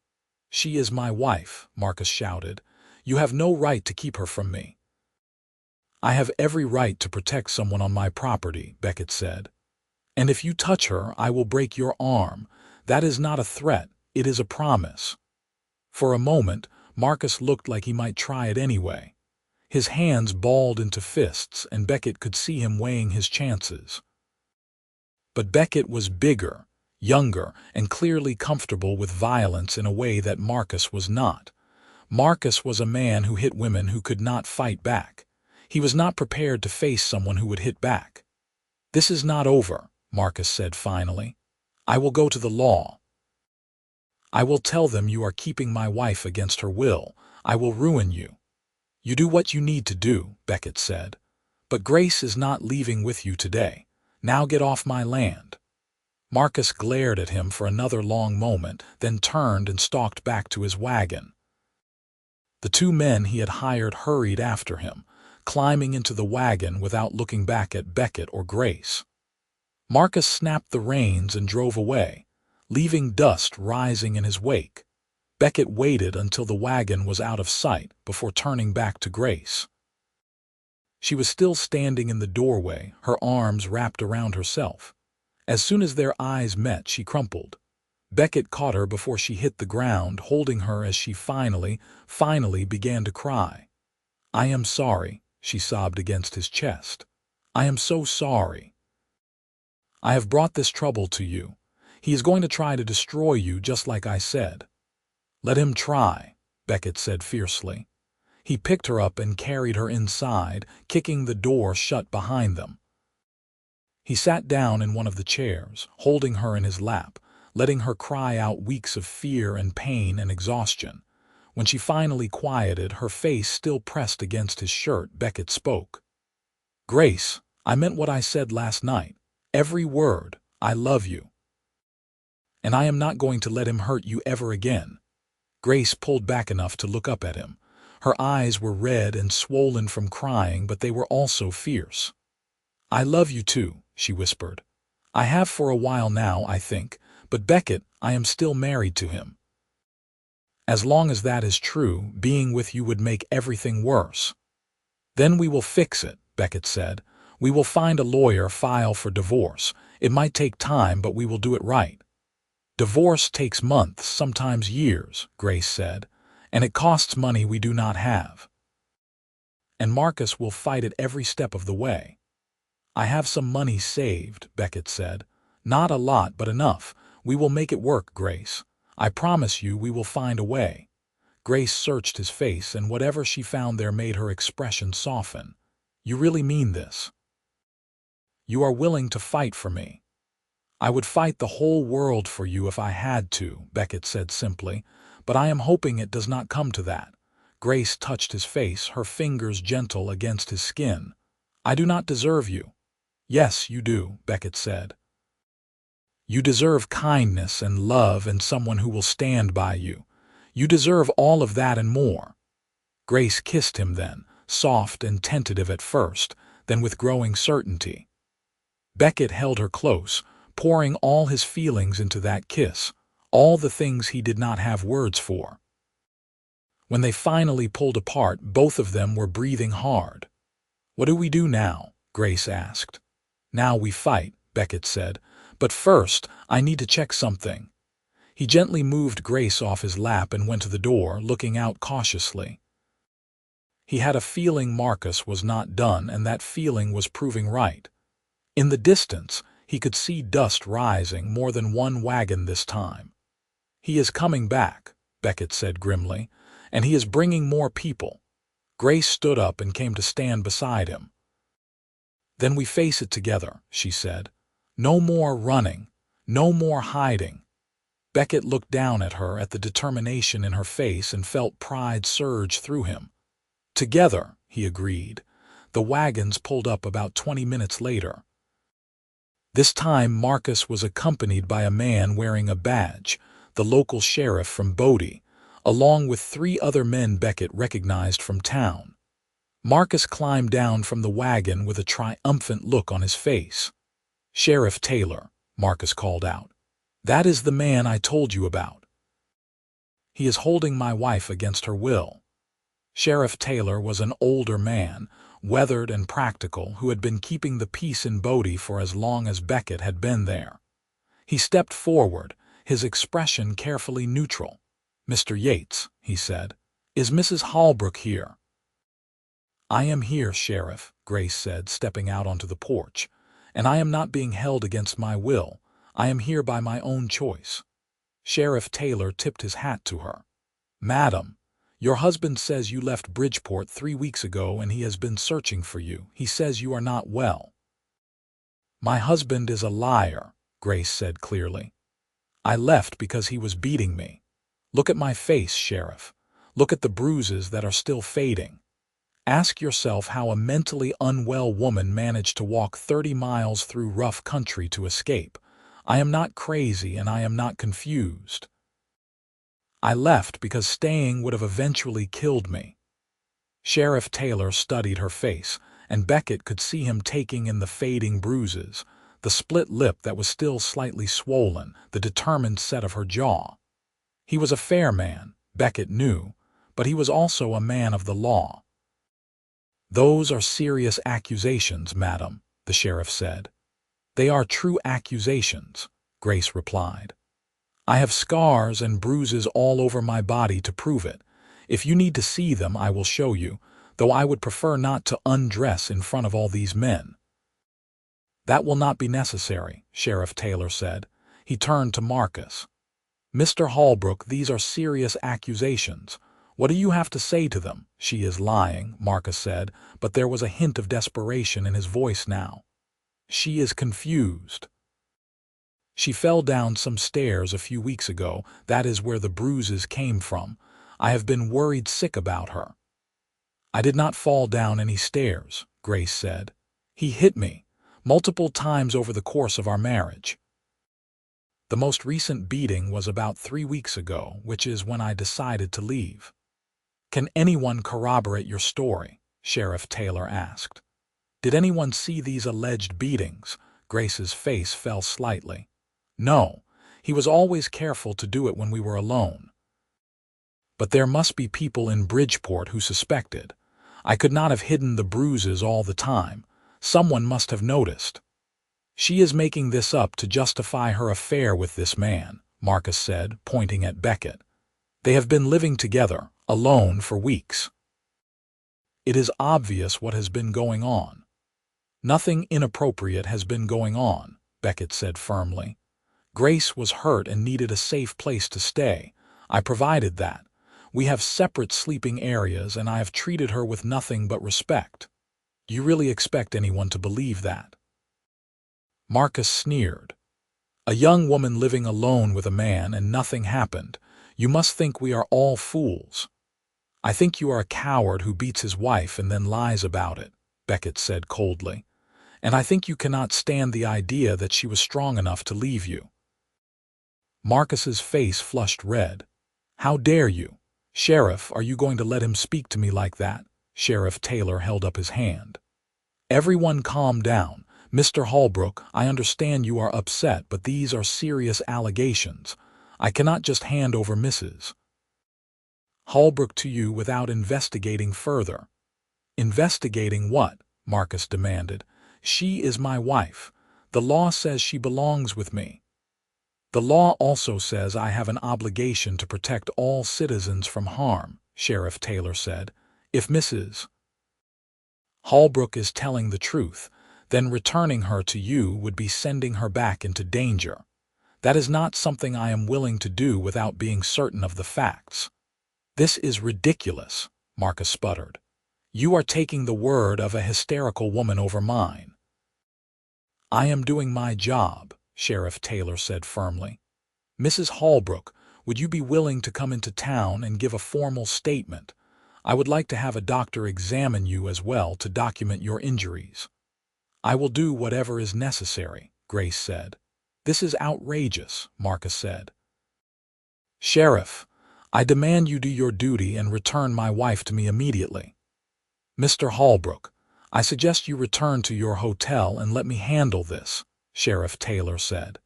She is my wife, Marcus shouted. You have no right to keep her from me. I have every right to protect someone on my property, Beckett said. And if you touch her, I will break your arm. That is not a threat, it is a promise. For a moment, Marcus looked like he might try it anyway. His hands balled into fists, and Beckett could see him weighing his chances. But Beckett was bigger, younger, and clearly comfortable with violence in a way that Marcus was not. Marcus was a man who hit women who could not fight back. He was not prepared to face someone who would hit back. This is not over, Marcus said finally. I will go to the law. I will tell them you are keeping my wife against her will. I will ruin you. You do what you need to do, Beckett said. But Grace is not leaving with you today. Now get off my land. Marcus glared at him for another long moment, then turned and stalked back to his wagon. The two men he had hired hurried after him, climbing into the wagon without looking back at Beckett or Grace. Marcus snapped the reins and drove away, leaving dust rising in his wake. Beckett waited until the wagon was out of sight before turning back to Grace. She was still standing in the doorway, her arms wrapped around herself. As soon as their eyes met, she crumpled. Beckett caught her before she hit the ground, holding her as she finally began to cry. I am sorry, she sobbed against his chest. I am so sorry. I have brought this trouble to you. He is going to try to destroy you just like I said. Let him try, Beckett said fiercely. He picked her up and carried her inside, kicking the door shut behind them. He sat down in one of the chairs, holding her in his lap, letting her cry out weeks of fear and pain and exhaustion. When she finally quieted, her face still pressed against his shirt, Beckett spoke. Grace, I meant what I said last night. Every word. I love you. And I am not going to let him hurt you ever again. Grace pulled back enough to look up at him. Her eyes were red and swollen from crying, but they were also fierce. I love you too, she whispered. I have for a while now, I think, but Beckett, I am still married to him. As long as that is true, being with you would make everything worse. Then we will fix it, Beckett said. We will find a lawyer, file for divorce. It might take time, but we will do it right. Divorce takes months, sometimes years, Grace said, and it costs money we do not have. And Marcus will fight it every step of the way. I have some money saved, Beckett said. Not a lot, but enough. We will make it work, Grace. I promise you we will find a way. Grace searched his face, and whatever she found there made her expression soften. You really mean this? You are willing to fight for me? I would fight the whole world for you if I had to, Beckett said simply, but I am hoping it does not come to that." Grace touched his face, her fingers gentle against his skin. "I do not deserve you." "Yes, you do," Beckett said. "You deserve kindness and love and someone who will stand by you. You deserve all of that and more." Grace kissed him then, soft and tentative at first, then with growing certainty. Beckett held her close, pouring all his feelings into that kiss, all the things he did not have words for. When they finally pulled apart, both of them were breathing hard. "What do we do now?" Grace asked. "Now we fight," Beckett said. "But first, I need to check something." He gently moved Grace off his lap and went to the door, looking out cautiously. He had a feeling Marcus was not done, and that feeling was proving right. In the distance, he could see dust rising, more than one wagon this time. "He is coming back," Beckett said grimly, "and he is bringing more people." Grace stood up and came to stand beside him. "Then we face it together," she said. "No more running, no more hiding." Beckett looked down at her, at the determination in her face, and felt pride surge through him. "Together," he agreed. The wagons pulled up about 20 minutes later. This time Marcus was accompanied by a man wearing a badge, the local sheriff from Bodie, along with 3 other men Beckett recognized from town. Marcus climbed down from the wagon with a triumphant look on his face. "Sheriff Taylor," Marcus called out. "That is the man I told you about. He is holding my wife against her will." Sheriff Taylor was an older man, weathered and practical, who had been keeping the peace in Bodie for as long as Beckett had been there. He stepped forward, his expression carefully neutral. "Mr. Yates," he said, "is Mrs. Holbrook here?" "I am here, Sheriff," Grace said, stepping out onto the porch. "And I am not being held against my will. I am here by my own choice." Sheriff Taylor tipped his hat to her. "Madam, your husband says you left Bridgeport 3 weeks ago and he has been searching for you. He says you are not well." "My husband is a liar," Grace said clearly. "I left because he was beating me. Look at my face, Sheriff. Look at the bruises that are still fading. Ask yourself how a mentally unwell woman managed to walk 30 miles through rough country to escape. I am not crazy and I am not confused. I left because staying would have eventually killed me." Sheriff Taylor studied her face, and Beckett could see him taking in the fading bruises, the split lip that was still slightly swollen, the determined set of her jaw. He was a fair man, Beckett knew, but he was also a man of the law. "Those are serious accusations, madam," the sheriff said. "They are true accusations," Grace replied. "I have scars and bruises all over my body to prove it. If you need to see them, I will show you, though I would prefer not to undress in front of all these men." "That will not be necessary," Sheriff Taylor said. He turned to Marcus. "Mr. Holbrook, these are serious accusations. What do you have to say to them?" "She is lying," Marcus said, but there was a hint of desperation in his voice now. "She is confused. She fell down some stairs a few weeks ago. That is where the bruises came from. I have been worried sick about her." "I did not fall down any stairs," Grace said. "He hit me, multiple times over the course of our marriage. The most recent beating was about 3 weeks ago, which is when I decided to leave." "Can anyone corroborate your story?" Sheriff Taylor asked. "Did anyone see these alleged beatings?" Grace's face fell slightly. "No, he was always careful to do it when we were alone. But there must be people in Bridgeport who suspected. I could not have hidden the bruises all the time. Someone must have noticed." "She is making this up to justify her affair with this man," Marcus said, pointing at Beckett. "They have been living together, alone, for weeks. It is obvious what has been going on." "Nothing inappropriate has been going on," Beckett said firmly. "Grace was hurt and needed a safe place to stay. I provided that. We have separate sleeping areas and I have treated her with nothing but respect. Do you really expect anyone to believe that?" Marcus sneered. "A young woman living alone with a man and nothing happened. You must think we are all fools. I think you are a coward who beats his wife and then lies about it, Beckett said coldly. And I think you cannot stand the idea that she was strong enough to leave you. Marcus's face flushed red. How dare you? Sheriff, are you going to let him speak to me like that? Sheriff Taylor held up his hand. Everyone calm down. Mr. Holbrook, I understand you are upset, but these are serious allegations. I cannot just hand over Mrs. Holbrook to you without investigating further. Investigating what? Marcus demanded. She is my wife. The law says she belongs with me. The law also says I have an obligation to protect all citizens from harm, Sheriff Taylor said. If Mrs. Holbrook is telling the truth, then returning her to you would be sending her back into danger. That is not something I am willing to do without being certain of the facts. This is ridiculous, Marcus sputtered. You are taking the word of a hysterical woman over mine. I am doing my job, Sheriff Taylor said firmly. Mrs. Holbrook, would you be willing to come into town and give a formal statement? I would like to have a doctor examine you as well to document your injuries. I will do whatever is necessary, Grace said. This is outrageous, Marcus said. Sheriff, I demand you do your duty and return my wife to me immediately. Mr. Holbrook, I suggest you return to your hotel and let me handle this, Sheriff Taylor said.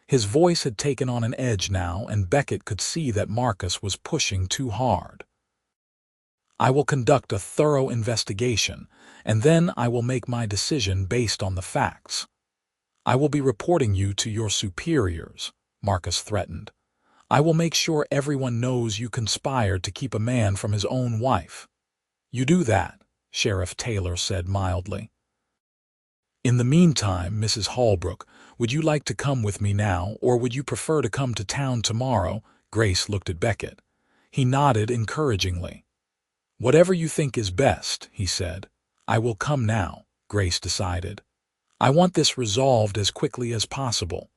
His voice had taken on an edge now, and Beckett could see that Marcus was pushing too hard. I will conduct a thorough investigation, and then I will make my decision based on the facts. I will be reporting you to your superiors, Marcus threatened. I will make sure everyone knows you conspired to keep a man from his own wife. You do that, Sheriff Taylor said mildly. In the meantime, Mrs. Holbrook, would you like to come with me now, or would you prefer to come to town tomorrow? Grace looked at Beckett. He nodded encouragingly. Whatever you think is best, he said. I will come now, Grace decided. I want this resolved as quickly as possible.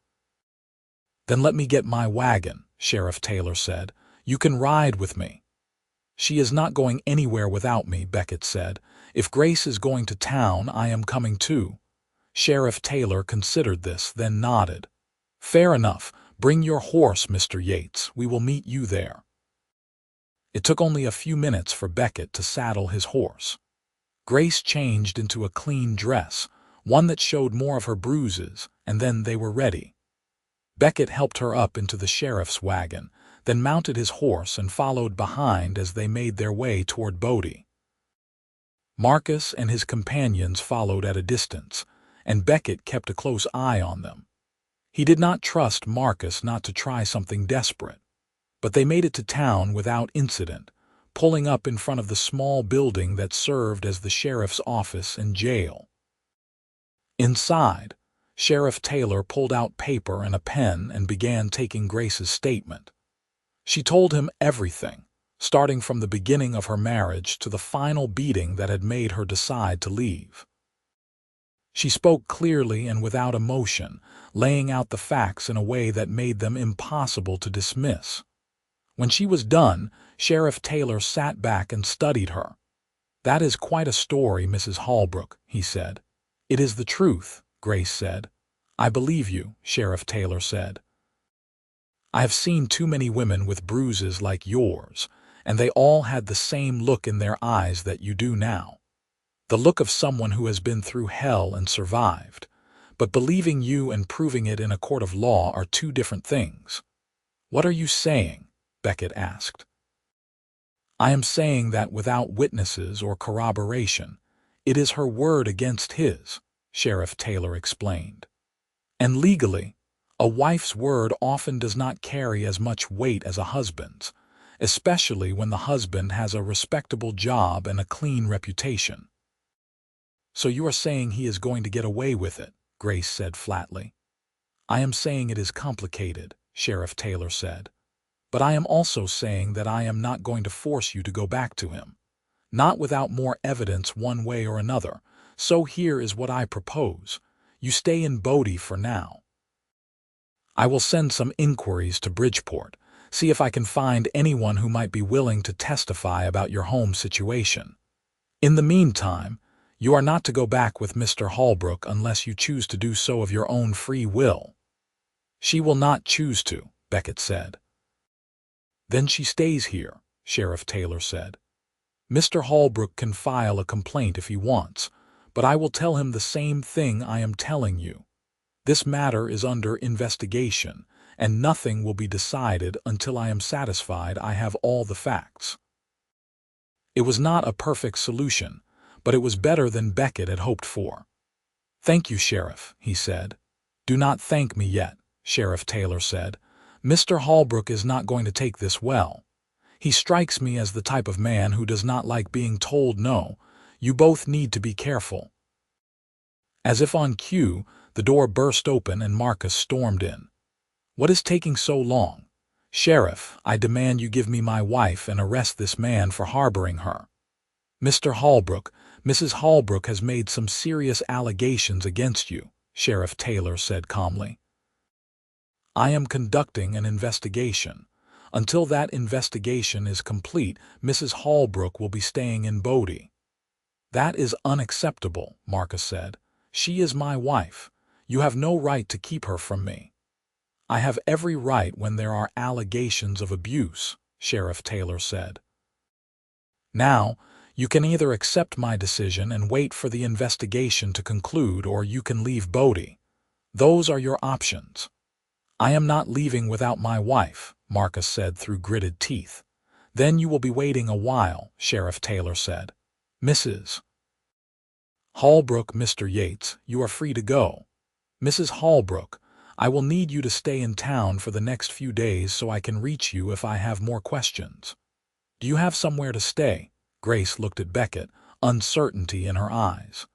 Then let me get my wagon, Sheriff Taylor said. You can ride with me. She is not going anywhere without me, Beckett said. If Grace is going to town, I am coming too. Sheriff Taylor considered this, then nodded. Fair enough. Bring your horse, Mr. Yates. We will meet you there. It took only a few minutes for Beckett to saddle his horse. Grace changed into a clean dress, one that showed more of her bruises, and then they were ready. Beckett helped her up into the sheriff's wagon, then mounted his horse and followed behind as they made their way toward Bodie. Marcus and his companions followed at a distance, and Beckett kept a close eye on them. He did not trust Marcus not to try something desperate, but they made it to town without incident, pulling up in front of the small building that served as the sheriff's office and jail. Inside, Sheriff Taylor pulled out paper and a pen and began taking Grace's statement. She told him everything, starting from the beginning of her marriage to the final beating that had made her decide to leave. She spoke clearly and without emotion, laying out the facts in a way that made them impossible to dismiss. When she was done, Sheriff Taylor sat back and studied her. That is quite a story, Mrs. Holbrook, he said. It is the truth, Grace said. I believe you, Sheriff Taylor said. I have seen too many women with bruises like yours, and they all had the same look in their eyes that you do now. The look of someone who has been through hell and survived. But believing you and proving it in a court of law are two different things. What are you saying? Beckett asked. I am saying that without witnesses or corroboration, it is her word against his, Sheriff Taylor explained. And legally, a wife's word often does not carry as much weight as a husband's, especially when the husband has a respectable job and a clean reputation. So you are saying he is going to get away with it, Grace said flatly. I am saying it is complicated, Sheriff Taylor said. But I am also saying that I am not going to force you to go back to him. Not without more evidence one way or another. So here is what I propose. You stay in Bodie for now. I will send some inquiries to Bridgeport, See if I can find anyone who might be willing to testify about your home situation. In the meantime, you are not to go back with Mr. Holbrook unless you choose to do so of your own free will." "She will not choose to," Beckett said. "Then she stays here," Sheriff Taylor said. "Mr. Holbrook can file a complaint if he wants, but I will tell him the same thing I am telling you. This matter is under investigation, and nothing will be decided until I am satisfied I have all the facts." It was not a perfect solution, but it was better than Beckett had hoped for. "Thank you, Sheriff," he said. "Do not thank me yet," Sheriff Taylor said. "Mr. Holbrook is not going to take this well. He strikes me as the type of man who does not like being told no. You both need to be careful." As if on cue, the door burst open and Marcus stormed in. "What is taking so long? Sheriff, I demand you give me my wife and arrest this man for harboring her." "Mr. Holbrook, Mrs. Holbrook has made some serious allegations against you," Sheriff Taylor said calmly. "I am conducting an investigation. Until that investigation is complete, Mrs. Holbrook will be staying in Bodie." "That is unacceptable," Marcus said. "She is my wife. You have no right to keep her from me." "I have every right when there are allegations of abuse," Sheriff Taylor said. "Now, you can either accept my decision and wait for the investigation to conclude, or you can leave Bodie. Those are your options." "I am not leaving without my wife," Marcus said through gritted teeth. "Then you will be waiting a while," Sheriff Taylor said. "Mrs. Holbrook, Mr. Yates, you are free to go. Mrs. Holbrook, I will need you to stay in town for the next few days so I can reach you if I have more questions." "Do you have somewhere to stay?" Grace looked at Beckett, uncertainty in her eyes.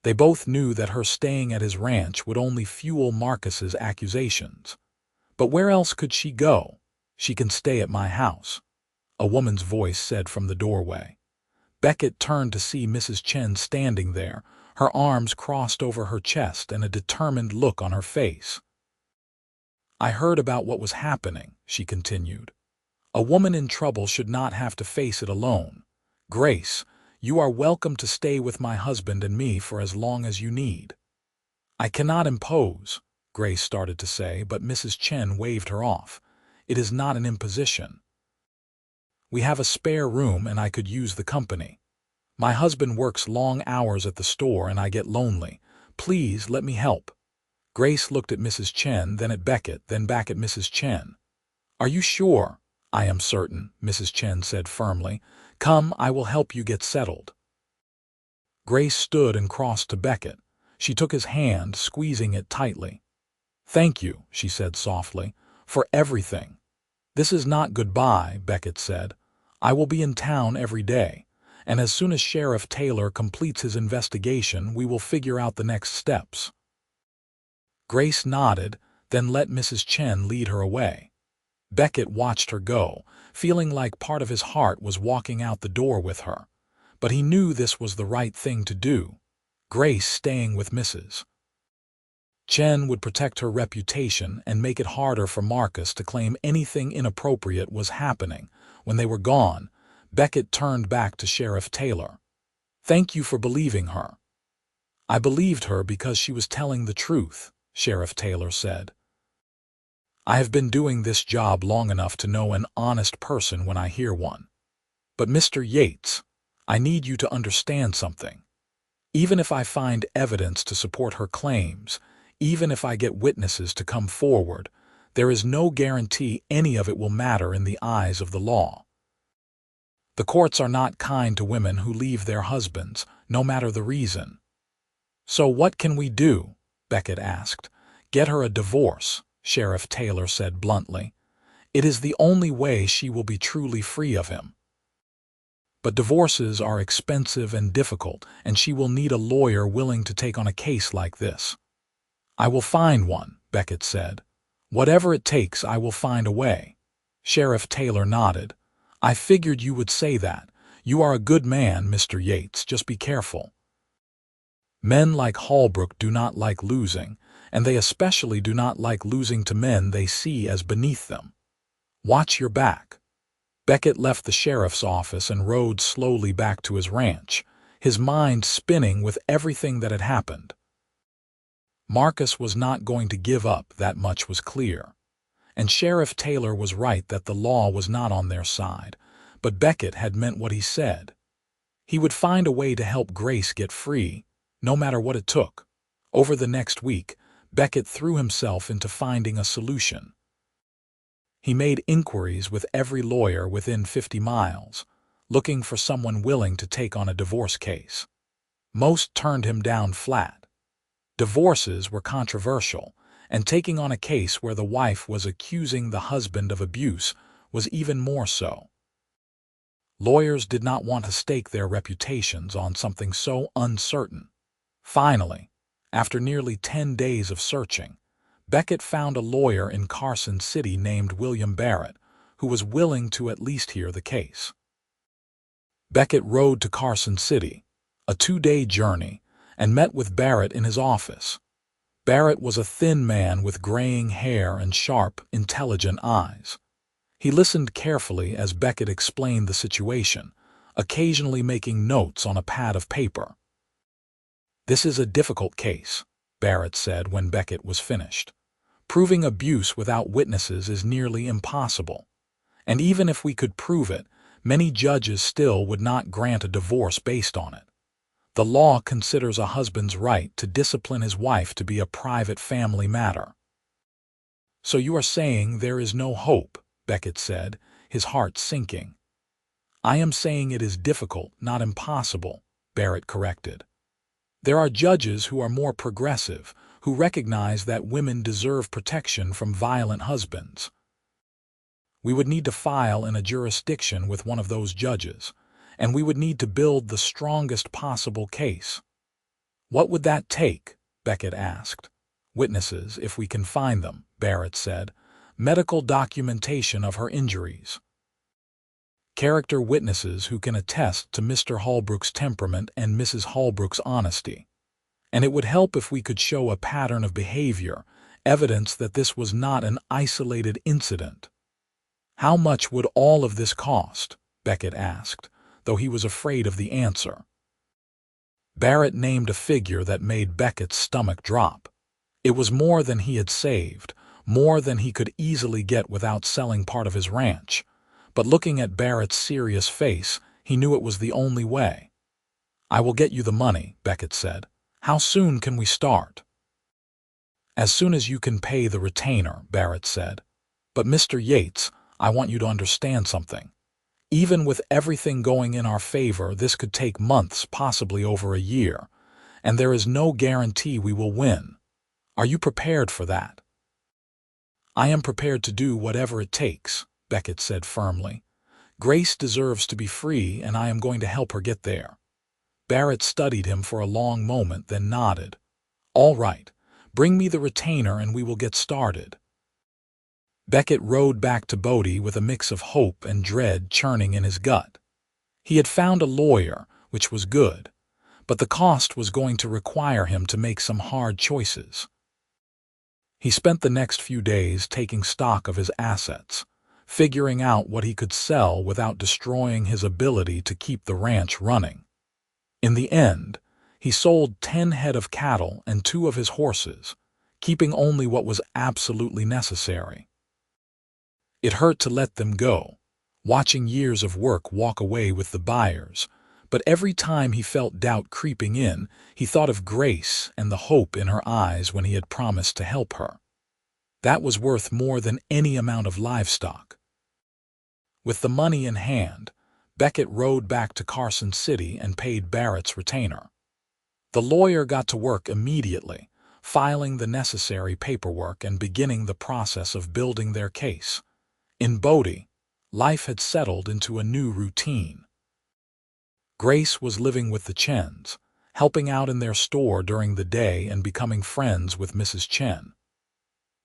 They both knew that her staying at his ranch would only fuel Marcus's accusations. "But where else could she go?" "She can stay at my house," a woman's voice said from the doorway. Beckett turned to see Mrs. Chen standing there, her arms crossed over her chest and a determined look on her face. "I heard about what was happening," she continued. "A woman in trouble should not have to face it alone. Grace, you are welcome to stay with my husband and me for as long as you need." "I cannot impose," Grace started to say, but Mrs. Chen waved her off. "It is not an imposition. We have a spare room and I could use the company. My husband works long hours at the store and I get lonely. Please let me help." Grace looked at Mrs. Chen, then at Beckett, then back at Mrs. Chen. "Are you sure?" "I am certain," Mrs. Chen said firmly. "Come, I will help you get settled." Grace stood and crossed to Beckett. She took his hand, squeezing it tightly. "Thank you," she said softly, "for everything." "This is not goodbye," Beckett said. "I will be in town every day, and as soon as Sheriff Taylor completes his investigation, we will figure out the next steps." Grace nodded, then let Mrs. Chen lead her away. Beckett watched her go, feeling like part of his heart was walking out the door with her. But he knew this was the right thing to do. Grace staying with Mrs. Chen would protect her reputation and make it harder for Marcus to claim anything inappropriate was happening. When they were gone, Beckett turned back to Sheriff Taylor. "Thank you for believing her." "I believed her because she was telling the truth," Sheriff Taylor said. "I have been doing this job long enough to know an honest person when I hear one. But Mr. Yates, I need you to understand something. Even if I find evidence to support her claims, even if I get witnesses to come forward, there is no guarantee any of it will matter in the eyes of the law. The courts are not kind to women who leave their husbands, no matter the reason." "So what can we do?" Beckett asked. "Get her a divorce," Sheriff Taylor said bluntly. "It is the only way she will be truly free of him." "But divorces are expensive and difficult, and she will need a lawyer willing to take on a case like this." "I will find one," Beckett said. "Whatever it takes, I will find a way." Sheriff Taylor nodded. "I figured you would say that. You are a good man, Mr. Yates. Just be careful. Men like Holbrook do not like losing, and they especially do not like losing to men they see as beneath them." Watch your back." Beckett left the sheriff's office and rode slowly back to his ranch, his mind spinning with everything that had happened. Marcus was not going to give up, that much was clear. And Sheriff Taylor was right that the law was not on their side, but Beckett had meant what he said. He would find a way to help Grace get free, no matter what it took. Over the next week, Beckett threw himself into finding a solution. He made inquiries with every lawyer within 50 miles, looking for someone willing to take on a divorce case. Most turned him down flat. Divorces were controversial, and taking on a case where the wife was accusing the husband of abuse was even more so. Lawyers did not want to stake their reputations on something so uncertain. Finally, after nearly 10 days of searching, Beckett found a lawyer in Carson City named William Barrett, who was willing to at least hear the case. Beckett rode to Carson City, a 2-day journey, and met with Barrett in his office. Barrett was a thin man with graying hair and sharp, intelligent eyes. He listened carefully as Beckett explained the situation, occasionally making notes on a pad of paper. "This is a difficult case," Barrett said when Beckett was finished. "Proving abuse without witnesses is nearly impossible. And even if we could prove it, many judges still would not grant a divorce based on it. The law considers a husband's right to discipline his wife to be a private family matter." "So you are saying there is no hope," Beckett said, his heart sinking. "I am saying it is difficult, not impossible," Barrett corrected. "There are judges who are more progressive, who recognize that women deserve protection from violent husbands. We would need to file in a jurisdiction with one of those judges, and we would need to build the strongest possible case." "What would that take?" Beckett asked. "Witnesses, if we can find them," Barrett said. "Medical documentation of her injuries. Character witnesses who can attest to Mr. Holbrook's temperament and Mrs. Holbrook's honesty. And it would help if we could show a pattern of behavior, evidence that this was not an isolated incident." "How much would all of this cost?" Beckett asked, though he was afraid of the answer. Barrett named a figure that made Beckett's stomach drop. It was more than he had saved, more than he could easily get without selling part of his ranch. But looking at Barrett's serious face, he knew it was the only way. "I will get you the money," Beckett said. "How soon can we start?" "As soon as you can pay the retainer," Barrett said. "But Mr. Yates, I want you to understand something. Even with everything going in our favor, this could take months, possibly over a year, and there is no guarantee we will win. Are you prepared for that?" "I am prepared to do whatever it takes," Beckett said firmly. "Grace deserves to be free, and I am going to help her get there." Barrett studied him for a long moment, then nodded. "All right, bring me the retainer and we will get started." Beckett rode back to Bodie with a mix of hope and dread churning in his gut. He had found a lawyer, which was good, but the cost was going to require him to make some hard choices. He spent the next few days taking stock of his assets, figuring out what he could sell without destroying his ability to keep the ranch running. In the end, he sold 10 head of cattle and 2 of his horses, keeping only what was absolutely necessary. It hurt to let them go, watching years of work walk away with the buyers, but every time he felt doubt creeping in, he thought of Grace and the hope in her eyes when he had promised to help her. That was worth more than any amount of livestock. With the money in hand, Beckett rode back to Carson City and paid Barrett's retainer. The lawyer got to work immediately, filing the necessary paperwork and beginning the process of building their case. In Bodie, life had settled into a new routine. Grace was living with the Chens, helping out in their store during the day and becoming friends with Mrs. Chen.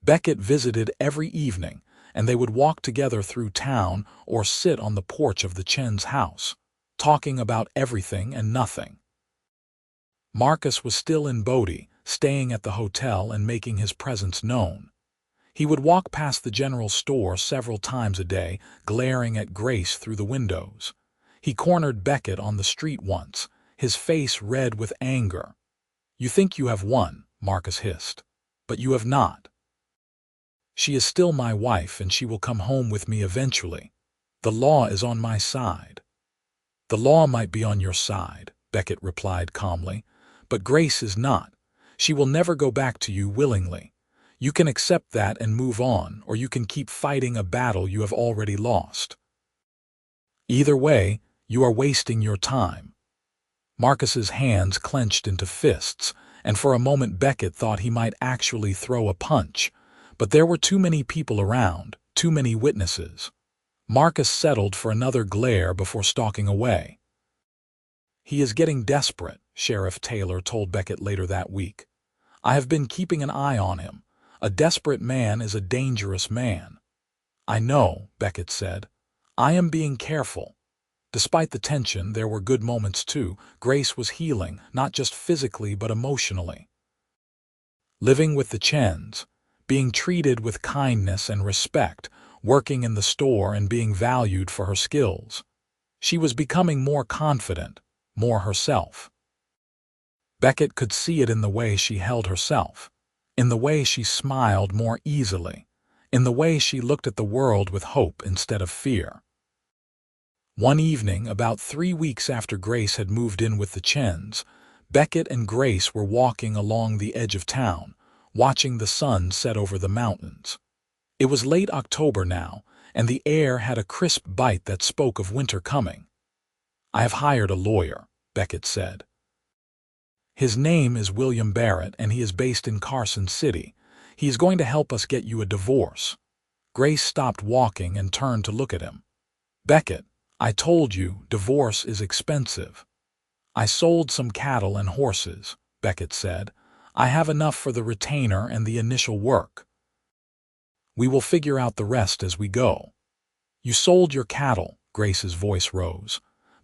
Beckett visited every evening, and they would walk together through town or sit on the porch of the Chen's house, talking about everything and nothing. Marcus was still in Bodie, staying at the hotel and making his presence known. He would walk past the general store several times a day, glaring at Grace through the windows. He cornered Beckett on the street once, his face red with anger. "You think you have won," Marcus hissed, "but you have not. She is still my wife and she will come home with me eventually. The law is on my side." "The law might be on your side," Beckett replied calmly, "but Grace is not. She will never go back to you willingly. You can accept that and move on, or you can keep fighting a battle you have already lost. Either way, you are wasting your time." Marcus's hands clenched into fists, and for a moment Beckett thought he might actually throw a punch, but there were too many people around, too many witnesses. Marcus settled for another glare before stalking away. "He is getting desperate," Sheriff Taylor told Beckett later that week. "I have been keeping an eye on him. A desperate man is a dangerous man." "I know," Beckett said. "I am being careful." Despite the tension, there were good moments too. Grace was healing, not just physically but emotionally. Living with the Chens, being treated with kindness and respect, working in the store and being valued for her skills. She was becoming more confident, more herself. Beckett could see it in the way she held herself, in the way she smiled more easily, in the way she looked at the world with hope instead of fear. One evening, about 3 weeks after Grace had moved in with the Chens, Beckett and Grace were walking along the edge of town, watching the sun set over the mountains. It was late October now, and the air had a crisp bite that spoke of winter coming. "I have hired a lawyer," Beckett said. "His name is William Barrett, and he is based in Carson City. He is going to help us get you a divorce." Grace stopped walking and turned to look at him. "Beckett, I told you, divorce is expensive." "I sold some cattle and horses," Beckett said. "I have enough for the retainer and the initial work. We will figure out the rest as we go." "You sold your cattle," Grace's voice rose.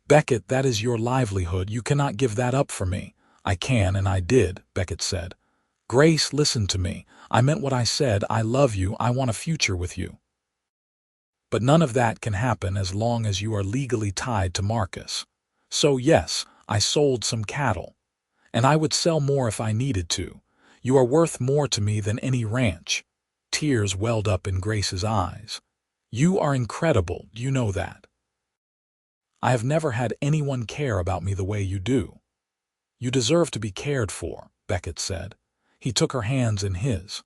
"Beckett, that is your livelihood. You cannot give that up for me." "I can, and I did," Beckett said. "Grace, listen to me. I meant what I said. I love you. I want a future with you. But none of that can happen as long as you are legally tied to Marcus. So yes, I sold some cattle. And I would sell more if I needed to. You are worth more to me than any ranch." Tears welled up in Grace's eyes. "You are incredible, you know that. I have never had anyone care about me the way you do." "You deserve to be cared for," Beckett said. He took her hands in his.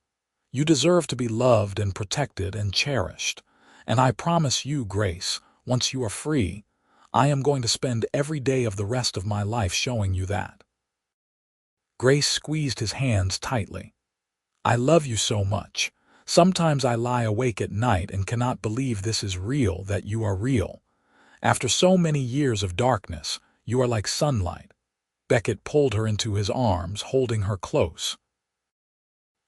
"You deserve to be loved and protected and cherished. And I promise you, Grace, once you are free, I am going to spend every day of the rest of my life showing you that." Grace squeezed his hands tightly. "I love you so much. Sometimes I lie awake at night and cannot believe this is real, that you are real. After so many years of darkness, you are like sunlight." Beckett pulled her into his arms, holding her close.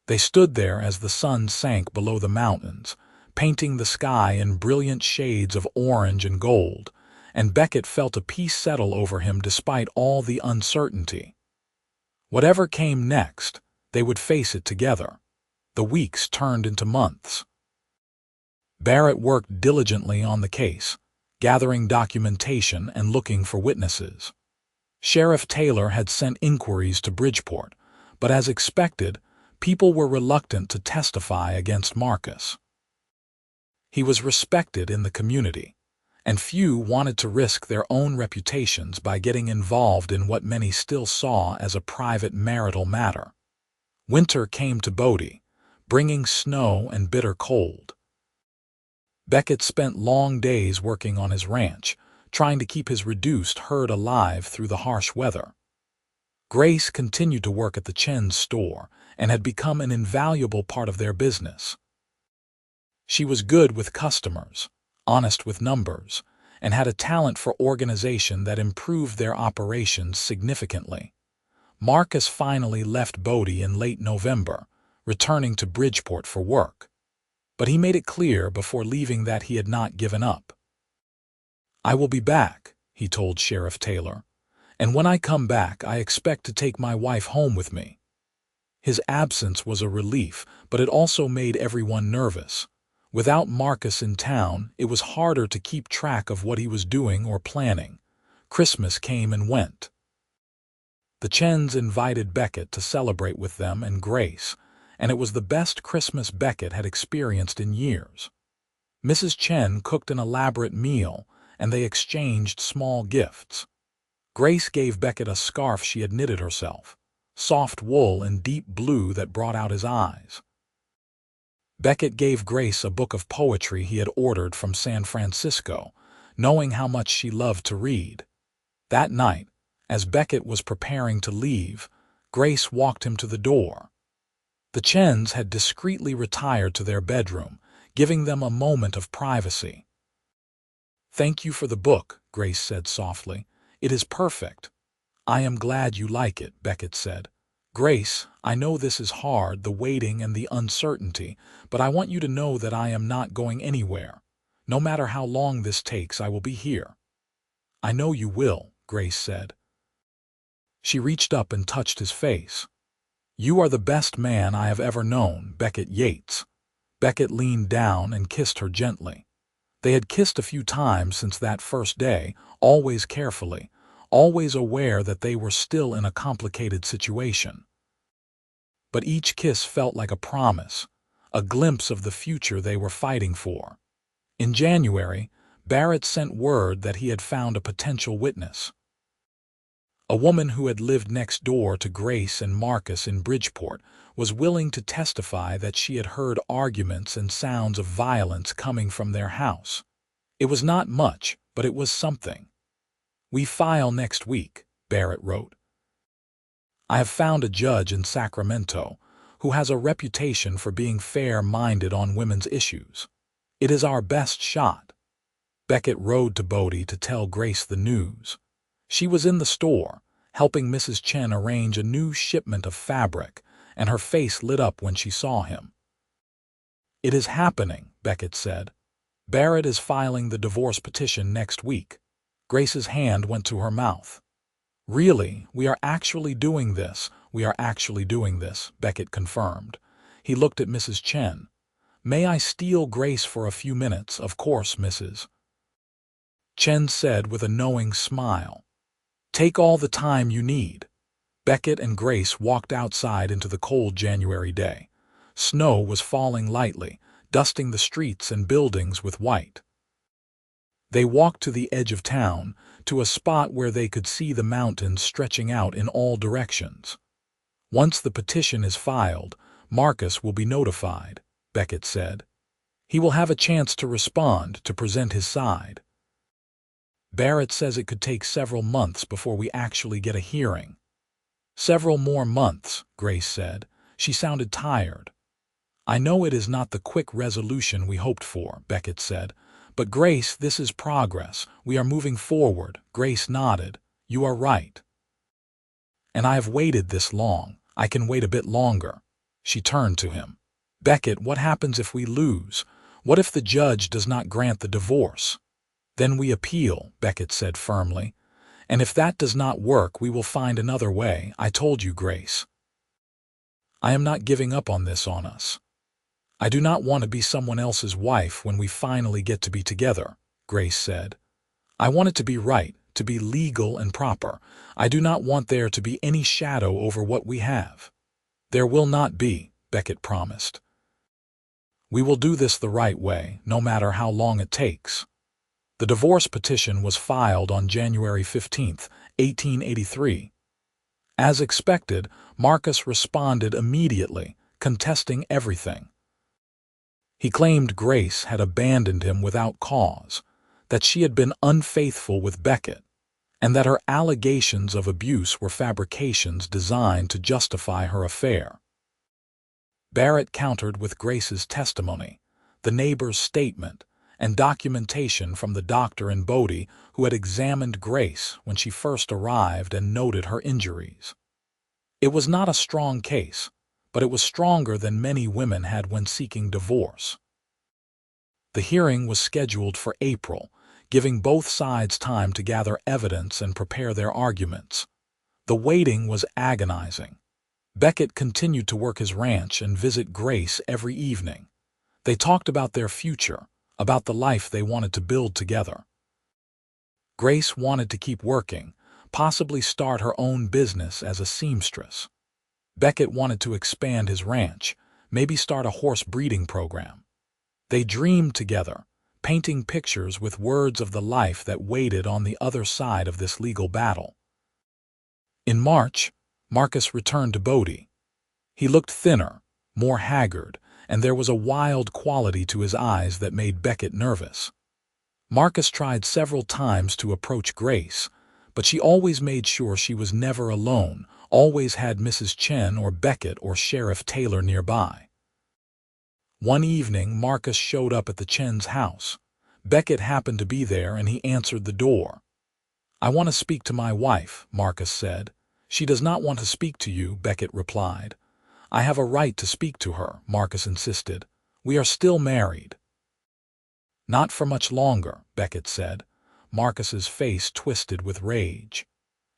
They stood there as the sun sank below the mountains, painting the sky in brilliant shades of orange and gold, and Beckett felt a peace settle over him despite all the uncertainty. Whatever came next, they would face it together. The weeks turned into months. Barrett worked diligently on the case, gathering documentation and looking for witnesses. Sheriff Taylor had sent inquiries to Bridgeport, but as expected, people were reluctant to testify against Marcus. He was respected in the community, and few wanted to risk their own reputations by getting involved in what many still saw as a private marital matter. Winter came to Bodie, bringing snow and bitter cold. Beckett spent long days working on his ranch, trying to keep his reduced herd alive through the harsh weather. Grace continued to work at the Chen's store and had become an invaluable part of their business. She was good with customers, honest with numbers, and had a talent for organization that improved their operations significantly. Marcus finally left Bodie in late November, returning to Bridgeport for work. But he made it clear before leaving that he had not given up. "I will be back," he told Sheriff Taylor, "and when I come back I expect to take my wife home with me." His absence was a relief, but it also made everyone nervous. Without Marcus in town, it was harder to keep track of what he was doing or planning. Christmas came and went. The Chens invited Beckett to celebrate with them and Grace, and it was the best Christmas Beckett had experienced in years. Mrs. Chen cooked an elaborate meal, and they exchanged small gifts. Grace gave Beckett a scarf she had knitted herself, soft wool and deep blue that brought out his eyes. Beckett gave Grace a book of poetry he had ordered from San Francisco, knowing how much she loved to read. That night, as Beckett was preparing to leave, Grace walked him to the door. The Chens had discreetly retired to their bedroom, giving them a moment of privacy. "Thank you for the book," Grace said softly. "It is perfect." "I am glad you like it," Beckett said. "Grace, I know this is hard, the waiting and the uncertainty, but I want you to know that I am not going anywhere. No matter how long this takes, I will be here." "I know you will," Grace said. She reached up and touched his face. "You are the best man I have ever known, Beckett Yates." Beckett leaned down and kissed her gently. They had kissed a few times since that first day, always carefully, always aware that they were still in a complicated situation. But each kiss felt like a promise, a glimpse of the future they were fighting for. In January, Barrett sent word that he had found a potential witness. A woman who had lived next door to Grace and Marcus in Bridgeport was willing to testify that she had heard arguments and sounds of violence coming from their house. It was not much, but it was something. "We file next week," Barrett wrote. "I have found a judge in Sacramento who has a reputation for being fair-minded on women's issues. It is our best shot." Beckett rode to Bodie to tell Grace the news. She was in the store, helping Mrs. Chen arrange a new shipment of fabric, and her face lit up when she saw him. "It is happening," Beckett said. "Barrett is filing the divorce petition next week." Grace's hand went to her mouth. "Really, we are actually doing this, Beckett confirmed. He looked at Mrs. Chen. "May I steal Grace for a few minutes?" "Of course, Mrs. Chen said with a knowing smile. "Take all the time you need." Beckett and Grace walked outside into the cold January day. Snow was falling lightly, dusting the streets and buildings with white. They walked to the edge of town, to a spot where they could see the mountains stretching out in all directions. "Once the petition is filed, Marcus will be notified," Beckett said. "He will have a chance to respond, to present his side. Barrett says it could take several months before we actually get a hearing." "Several more months," Grace said. She sounded tired. "I know it is not the quick resolution we hoped for," Beckett said. "But Grace, this is progress. We are moving forward." Grace nodded. "You are right. And I have waited this long. I can wait a bit longer." She turned to him. "Beckett, what happens if we lose? What if the judge does not grant the divorce?" "Then we appeal," Beckett said firmly. "And if that does not work, we will find another way. I told you, Grace. I am not giving up on this on us. I do not want to be someone else's wife when we finally get to be together," Grace said. "I want it to be right, to be legal and proper. I do not want there to be any shadow over what we have." "There will not be," Beckett promised. "We will do this the right way, no matter how long it takes." The divorce petition was filed on January 15, 1883. As expected, Marcus responded immediately, contesting everything. He claimed Grace had abandoned him without cause, that she had been unfaithful with Beckett, and that her allegations of abuse were fabrications designed to justify her affair. Barrett countered with Grace's testimony, the neighbor's statement, and documentation from the doctor in Bodie who had examined Grace when she first arrived and noted her injuries. It was not a strong case, but it was stronger than many women had when seeking divorce. The hearing was scheduled for April, giving both sides time to gather evidence and prepare their arguments. The waiting was agonizing. Beckett continued to work his ranch and visit Grace every evening. They talked about their future, about the life they wanted to build together. Grace wanted to keep working, possibly start her own business as a seamstress. Beckett wanted to expand his ranch, maybe start a horse breeding program. They dreamed together, painting pictures with words of the life that waited on the other side of this legal battle. In March, Marcus returned to Bodie. He looked thinner, more haggard, and there was a wild quality to his eyes that made Beckett nervous. Marcus tried several times to approach Grace, but she always made sure she was never alone, always had Mrs. Chen or Beckett or Sheriff Taylor nearby. One evening, Marcus showed up at the Chen's house. Beckett happened to be there and he answered the door. "I want to speak to my wife," Marcus said. "She does not want to speak to you," Beckett replied. "I have a right to speak to her," Marcus insisted. "We are still married." "Not for much longer," Beckett said. Marcus's face twisted with rage.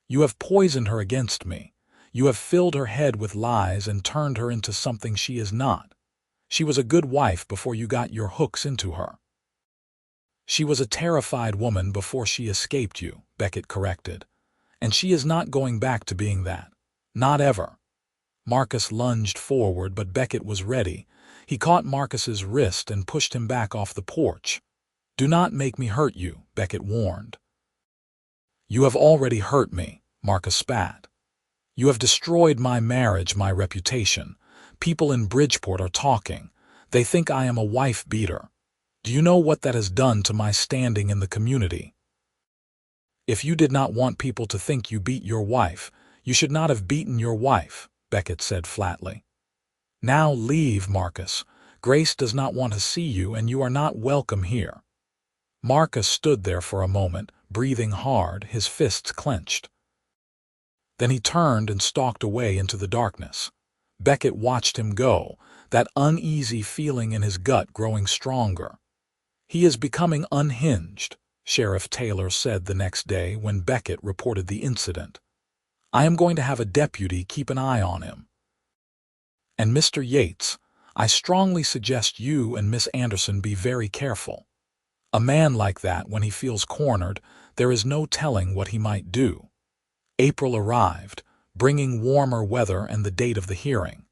"You have poisoned her against me. You have filled her head with lies and turned her into something she is not. She was a good wife before you got your hooks into her." "She was a terrified woman before she escaped you," Beckett corrected. "And she is not going back to being that. Not ever." Marcus lunged forward, but Beckett was ready. He caught Marcus's wrist and pushed him back off the porch. "Do not make me hurt you," Beckett warned. "You have already hurt me," Marcus spat. "You have destroyed my marriage, my reputation. People in Bridgeport are talking. They think I am a wife-beater. Do you know what that has done to my standing in the community? If you did not want people to think you beat your wife, you should not have beaten your wife," Beckett said flatly. "Now leave, Marcus. Grace does not want to see you and you are not welcome here." Marcus stood there for a moment, breathing hard, his fists clenched. Then he turned and stalked away into the darkness. Beckett watched him go, that uneasy feeling in his gut growing stronger. "He is becoming unhinged," Sheriff Taylor said the next day when Beckett reported the incident. "I am going to have a deputy keep an eye on him. And Mr. Yates, I strongly suggest you and Miss Anderson be very careful. A man like that, when he feels cornered, there is no telling what he might do." April arrived, bringing warmer weather and the date of the hearing.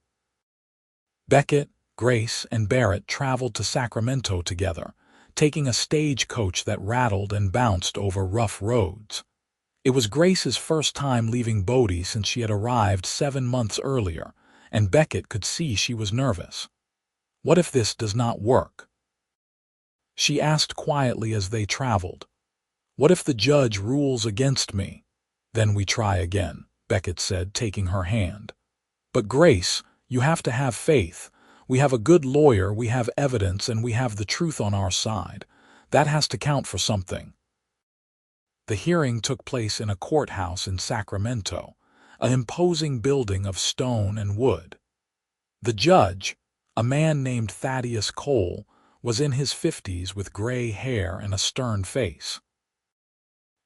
Beckett, Grace, and Barrett traveled to Sacramento together, taking a stagecoach that rattled and bounced over rough roads. It was Grace's first time leaving Bodie since she had arrived 7 months earlier, and Beckett could see she was nervous. "What if this does not work?" she asked quietly as they traveled. "What if the judge rules against me?" "Then we try again," Beckett said, taking her hand. "But Grace, you have to have faith. We have a good lawyer, we have evidence, and we have the truth on our side. That has to count for something." The hearing took place in a courthouse in Sacramento, an imposing building of stone and wood. The judge, a man named Thaddeus Cole, was in his 50s with gray hair and a stern face.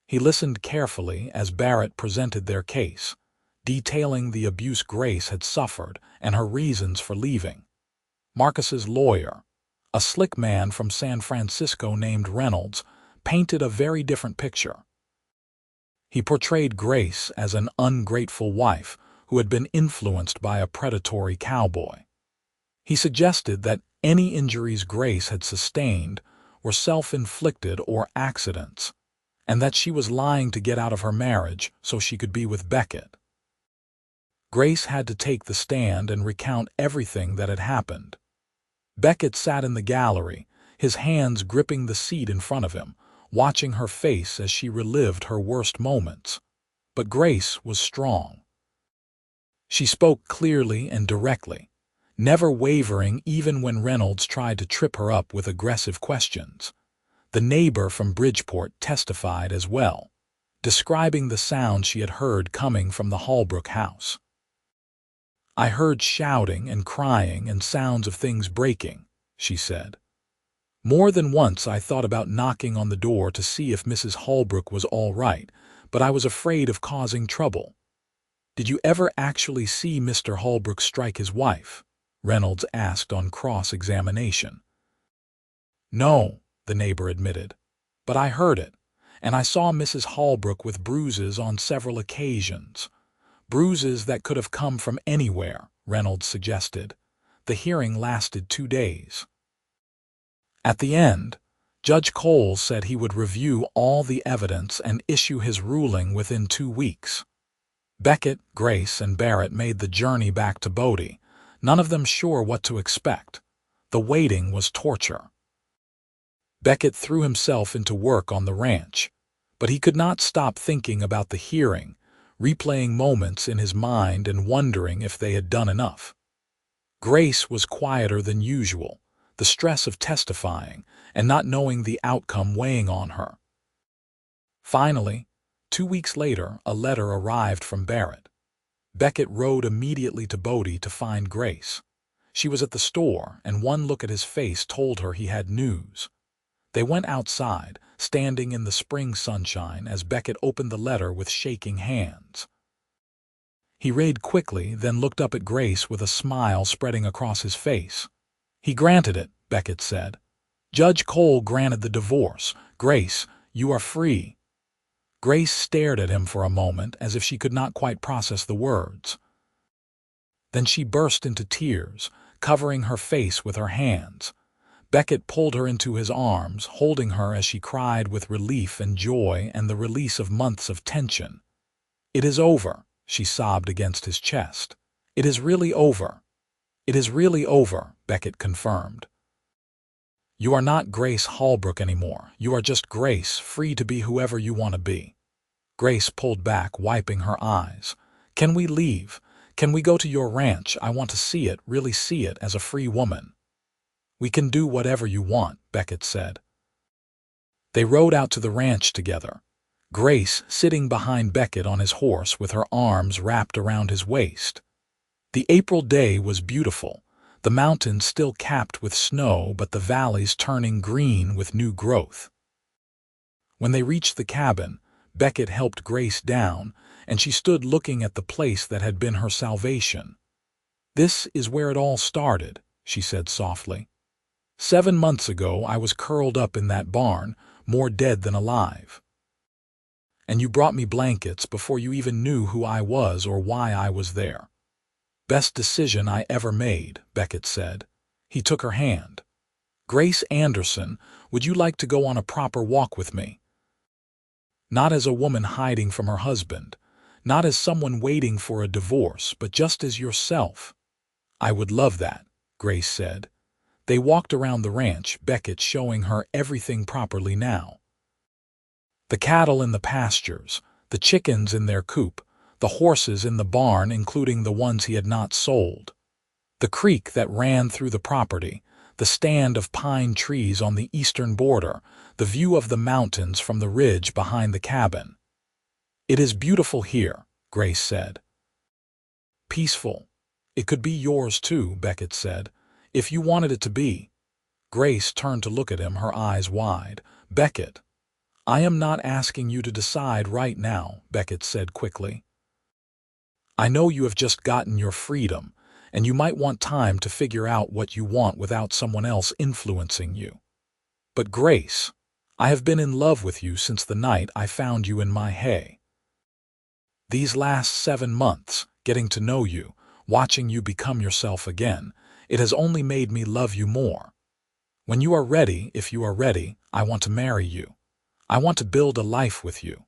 He listened carefully as Barrett presented their case, detailing the abuse Grace had suffered and her reasons for leaving. Marcus's lawyer, a slick man from San Francisco named Reynolds, painted a very different picture. He portrayed Grace as an ungrateful wife who had been influenced by a predatory cowboy. He suggested that any injuries Grace had sustained were self-inflicted or accidents, and that she was lying to get out of her marriage so she could be with Beckett. Grace had to take the stand and recount everything that had happened. Beckett sat in the gallery, his hands gripping the seat in front of him, watching her face as she relived her worst moments. But Grace was strong. She spoke clearly and directly, never wavering even when Reynolds tried to trip her up with aggressive questions. The neighbor from Bridgeport testified as well, describing the sound she had heard coming from the Holbrook house. "I heard shouting and crying and sounds of things breaking," she said. "More than once I thought about knocking on the door to see if Mrs. Holbrook was all right, but I was afraid of causing trouble. "Did you ever actually see Mr. Holbrook strike his wife?" Reynolds asked on cross-examination. "No," the neighbor admitted, "but I heard it, and I saw Mrs. Holbrook with bruises on several occasions. Bruises that could have come from anywhere," Reynolds suggested. The hearing lasted 2 days. At the end, Judge Cole said he would review all the evidence and issue his ruling within 2 weeks. Beckett, Grace, and Barrett made the journey back to Bodie, none of them sure what to expect. The waiting was torture. Beckett threw himself into work on the ranch, but he could not stop thinking about the hearing, replaying moments in his mind and wondering if they had done enough. Grace was quieter than usual, the stress of testifying and not knowing the outcome weighing on her. Finally, 2 weeks later, a letter arrived from Barrett. Beckett rode immediately to Bodie to find Grace. She was at the store, and one look at his face told her he had news. They went outside, standing in the spring sunshine as Beckett opened the letter with shaking hands. He read quickly, then looked up at Grace with a smile spreading across his face. "He granted it," Beckett said. "Judge Cole granted the divorce. Grace, you are free." Grace stared at him for a moment as if she could not quite process the words. Then she burst into tears, covering her face with her hands. Beckett pulled her into his arms, holding her as she cried with relief and joy and the release of months of tension. "It is over," she sobbed against his chest. "It is really over." "It is really over," Beckett confirmed. "You are not Grace Holbrook anymore. You are just Grace, free to be whoever you want to be." Grace pulled back, wiping her eyes. "Can we leave? Can we go to your ranch? I want to see it, really see it, as a free woman." "We can do whatever you want," Beckett said. They rode out to the ranch together, Grace sitting behind Beckett on his horse with her arms wrapped around his waist. The April day was beautiful, the mountains still capped with snow but the valleys turning green with new growth. When they reached the cabin, Beckett helped Grace down, and she stood looking at the place that had been her salvation. "This is where it all started," she said softly. "7 months ago I was curled up in that barn, more dead than alive. And you brought me blankets before you even knew who I was or why I was there." "Best decision I ever made," Beckett said. He took her hand. "Grace Anderson, would you like to go on a proper walk with me? Not as a woman hiding from her husband, not as someone waiting for a divorce, but just as yourself." "I would love that," Grace said. They walked around the ranch, Beckett showing her everything properly now. The cattle in the pastures, the chickens in their coop, the horses in the barn including the ones he had not sold, the creek that ran through the property, the stand of pine trees on the eastern border, the view of the mountains from the ridge behind the cabin. "It is beautiful here," Grace said. "Peaceful. It could be yours too," Beckett said, "if you wanted it to be." Grace turned to look at him, her eyes wide. "Beckett, I am not asking you to decide right now," Beckett said quickly. "I know you have just gotten your freedom, and you might want time to figure out what you want without someone else influencing you. But Grace, I have been in love with you since the night I found you in my hay. These last 7 months, getting to know you, watching you become yourself again, it has only made me love you more. When you are ready, if you are ready, I want to marry you. I want to build a life with you.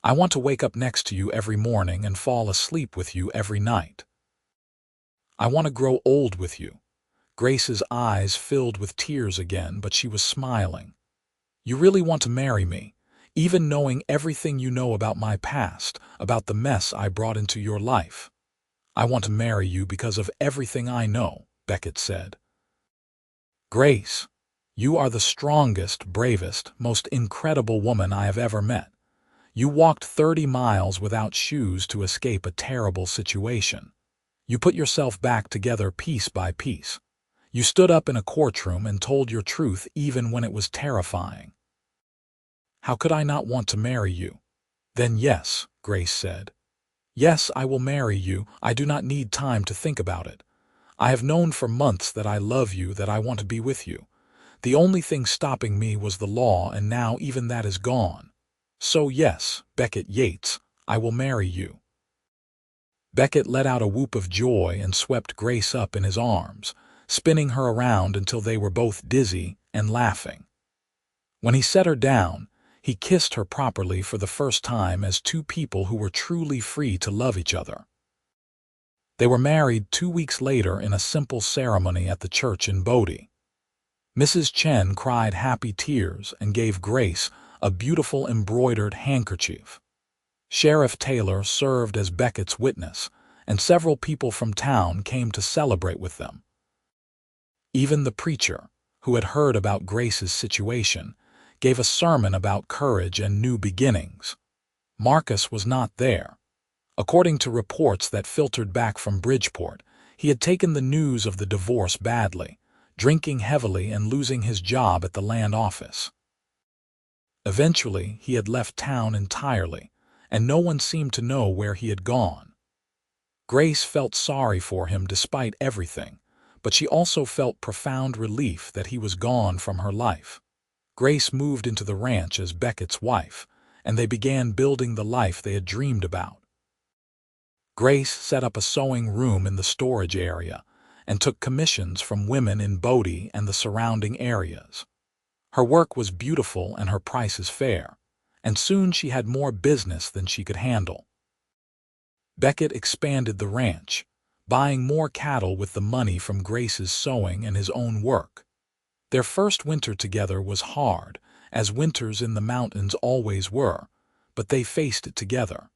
I want to wake up next to you every morning and fall asleep with you every night. I want to grow old with you." Grace's eyes filled with tears again, but she was smiling. "You really want to marry me, even knowing everything you know about my past, about the mess I brought into your life." "I want to marry you because of everything I know," Beckett said. "Grace, you are the strongest, bravest, most incredible woman I have ever met. You walked 30 miles without shoes to escape a terrible situation. You put yourself back together piece by piece. You stood up in a courtroom and told your truth even when it was terrifying. How could I not want to marry you?" "Then yes," Grace said. Yes, I will marry you. I do not need time to think about it. I have known for months that I love you, that I want to be with you. The only thing stopping me was the law, and now even that is gone. So yes, Beckett Yates, I will marry you." Beckett let out a whoop of joy and swept Grace up in his arms, spinning her around until they were both dizzy and laughing. When he set her down, he kissed her properly for the first time as two people who were truly free to love each other. They were married 2 weeks later in a simple ceremony at the church in Bodie. Mrs. Chen cried happy tears and gave Grace a beautiful embroidered handkerchief. Sheriff Taylor served as Beckett's witness, and several people from town came to celebrate with them. Even the preacher, who had heard about Grace's situation, gave a sermon about courage and new beginnings. Marcus was not there. According to reports that filtered back from Bridgeport, he had taken the news of the divorce badly, drinking heavily and losing his job at the land office. Eventually, he had left town entirely, and no one seemed to know where he had gone. Grace felt sorry for him despite everything, but she also felt profound relief that he was gone from her life. Grace moved into the ranch as Beckett's wife, and they began building the life they had dreamed about. Grace set up a sewing room in the storage area and took commissions from women in Bodie and the surrounding areas. Her work was beautiful and her prices fair, and soon she had more business than she could handle. Beckett expanded the ranch, buying more cattle with the money from Grace's sewing and his own work. Their first winter together was hard, as winters in the mountains always were, but they faced it together.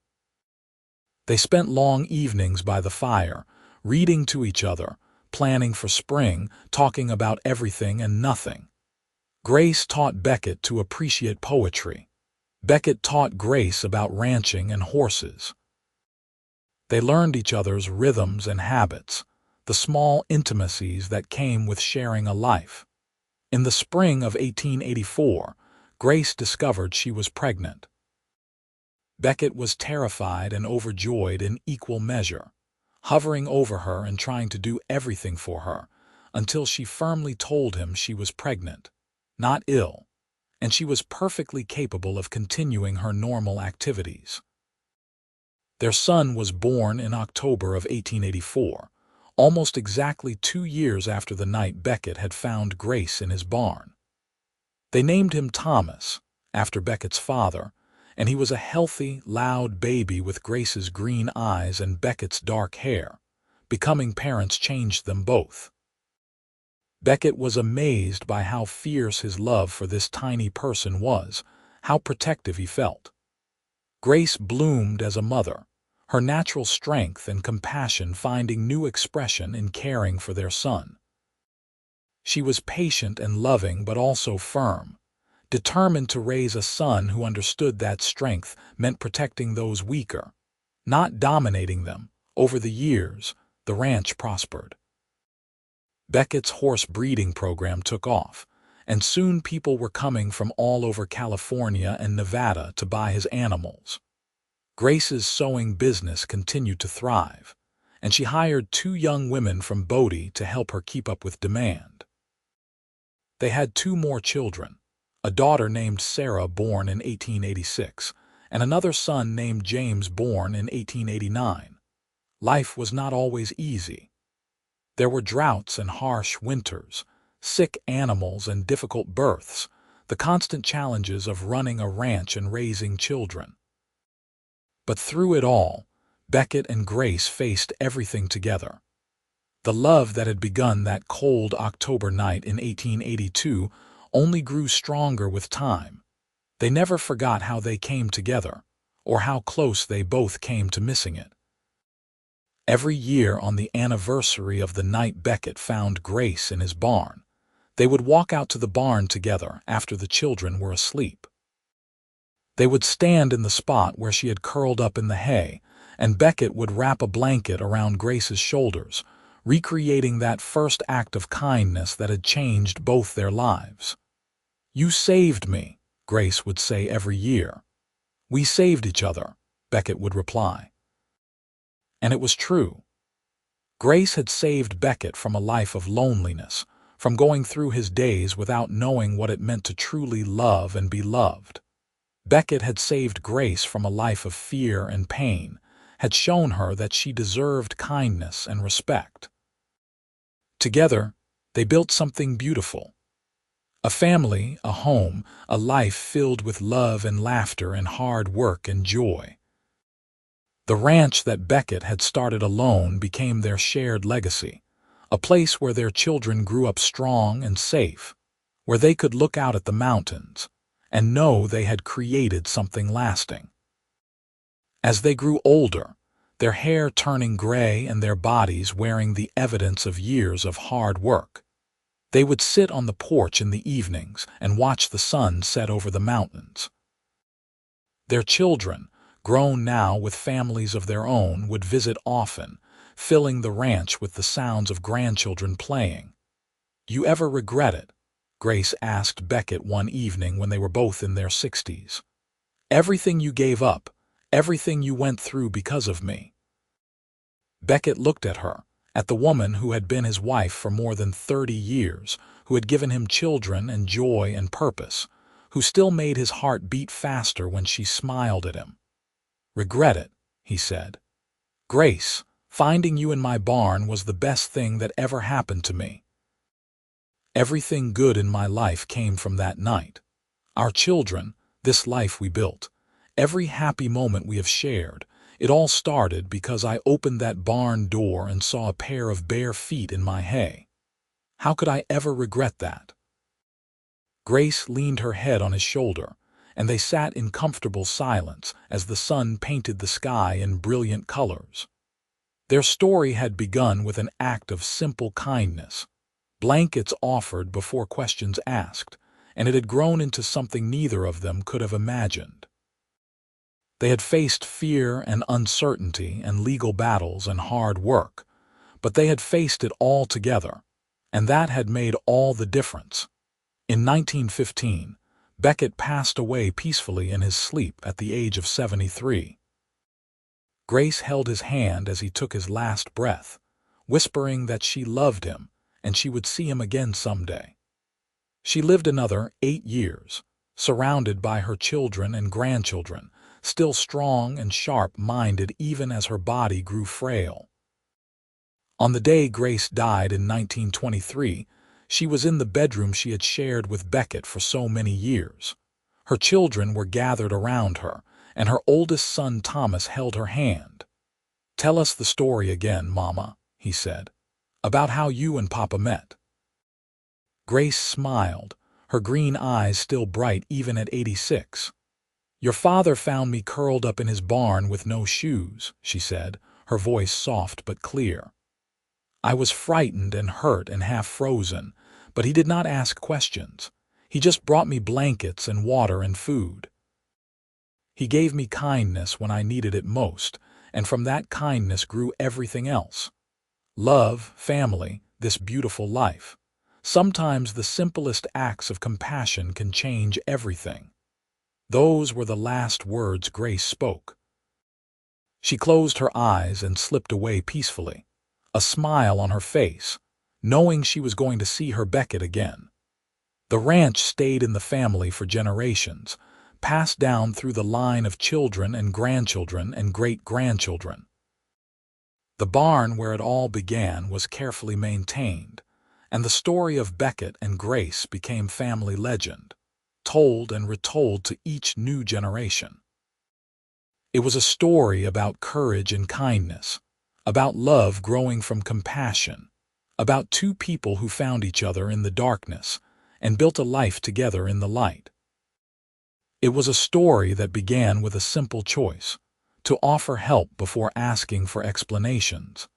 They spent long evenings by the fire, reading to each other, planning for spring, talking about everything and nothing. Grace taught Beckett to appreciate poetry. Beckett taught Grace about ranching and horses. They learned each other's rhythms and habits, the small intimacies that came with sharing a life. In the spring of 1884, Grace discovered she was pregnant. Beckett was terrified and overjoyed in equal measure, hovering over her and trying to do everything for her, until she firmly told him she was pregnant, not ill, and she was perfectly capable of continuing her normal activities. Their son was born in October of 1884, almost exactly 2 years after the night Beckett had found Grace in his barn. They named him Thomas, after Beckett's father, and he was a healthy, loud baby with Grace's green eyes and Beckett's dark hair. Becoming parents changed them both. Beckett was amazed by how fierce his love for this tiny person was, how protective he felt. Grace bloomed as a mother, her natural strength and compassion finding new expression in caring for their son. She was patient and loving but also firm, determined to raise a son who understood that strength meant protecting those weaker, not dominating them. Over the years, the ranch prospered. Beckett's horse breeding program took off, and soon people were coming from all over California and Nevada to buy his animals. Grace's sewing business continued to thrive, and she hired 2 young women from Bodie to help her keep up with demand. They had 2 more children, a daughter named Sarah born in 1886, and another son named James born in 1889. Life was not always easy. There were droughts and harsh winters, sick animals and difficult births, the constant challenges of running a ranch and raising children. But through it all, Beckett and Grace faced everything together. The love that had begun that cold October night in 1882 only grew stronger with time. They never forgot how they came together, or how close they both came to missing it. Every year on the anniversary of the night Beckett found Grace in his barn, they would walk out to the barn together after the children were asleep. They would stand in the spot where she had curled up in the hay, and Beckett would wrap a blanket around Grace's shoulders, recreating that first act of kindness that had changed both their lives. "You saved me," Grace would say every year. "We saved each other," Beckett would reply. And it was true. Grace had saved Beckett from a life of loneliness, from going through his days without knowing what it meant to truly love and be loved. Beckett had saved Grace from a life of fear and pain, had shown her that she deserved kindness and respect. Together, they built something beautiful. A family, a home, a life filled with love and laughter and hard work and joy. The ranch that Beckett had started alone became their shared legacy, a place where their children grew up strong and safe, where they could look out at the mountains and know they had created something lasting. As they grew older, their hair turning gray and their bodies wearing the evidence of years of hard work, they would sit on the porch in the evenings and watch the sun set over the mountains. Their children, grown now with families of their own, would visit often, filling the ranch with the sounds of grandchildren playing. "You ever regret it?" Grace asked Beckett one evening when they were both in their 60s. "Everything you gave up, everything you went through because of me." Beckett looked at her, at the woman who had been his wife for more than 30 years, who had given him children and joy and purpose, who still made his heart beat faster when she smiled at him. "Regret it," he said. "Grace, finding you in my barn was the best thing that ever happened to me. Everything good in my life came from that night. Our children, this life we built, every happy moment we have shared, it all started because I opened that barn door and saw a pair of bare feet in my hay. How could I ever regret that?" Grace leaned her head on his shoulder, and they sat in comfortable silence as the sun painted the sky in brilliant colors. Their story had begun with an act of simple kindness, blankets offered before questions asked, and it had grown into something neither of them could have imagined. They had faced fear and uncertainty and legal battles and hard work, but they had faced it all together, and that had made all the difference. In 1915, Beckett passed away peacefully in his sleep at the age of 73. Grace held his hand as he took his last breath, whispering that she loved him and she would see him again someday. She lived another 8 years, surrounded by her children and grandchildren, still strong and sharp-minded even as her body grew frail. On the day Grace died in 1923, she was in the bedroom she had shared with Beckett for so many years. Her children were gathered around her, and her oldest son Thomas held her hand. "Tell us the story again, Mama," he said, "about how you and Papa met." Grace smiled, her green eyes still bright even at 86. "Your father found me curled up in his barn with no shoes," she said, her voice soft but clear. "I was frightened and hurt and half frozen, but he did not ask questions. He just brought me blankets and water and food. He gave me kindness when I needed it most, and from that kindness grew everything else. Love, family, this beautiful life. Sometimes the simplest acts of compassion can change everything." Those were the last words Grace spoke. She closed her eyes and slipped away peacefully, a smile on her face, knowing she was going to see her Beckett again. The ranch stayed in the family for generations, passed down through the line of children and grandchildren and great-grandchildren. The barn where it all began was carefully maintained, and the story of Beckett and Grace became family legend, told and retold to each new generation. It was a story about courage and kindness, about love growing from compassion, about two people who found each other in the darkness and built a life together in the light. It was a story that began with a simple choice, to offer help before asking for explanations,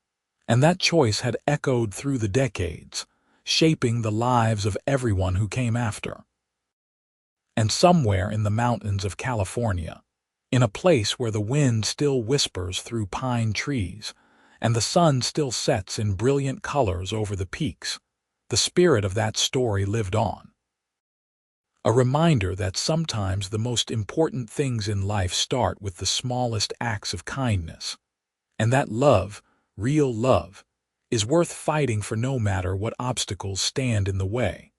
and that choice had echoed through the decades, shaping the lives of everyone who came after. And somewhere in the mountains of California, in a place where the wind still whispers through pine trees, and the sun still sets in brilliant colors over the peaks, the spirit of that story lived on. A reminder that sometimes the most important things in life start with the smallest acts of kindness, And that love, real love, is worth fighting for no matter what obstacles stand in the way.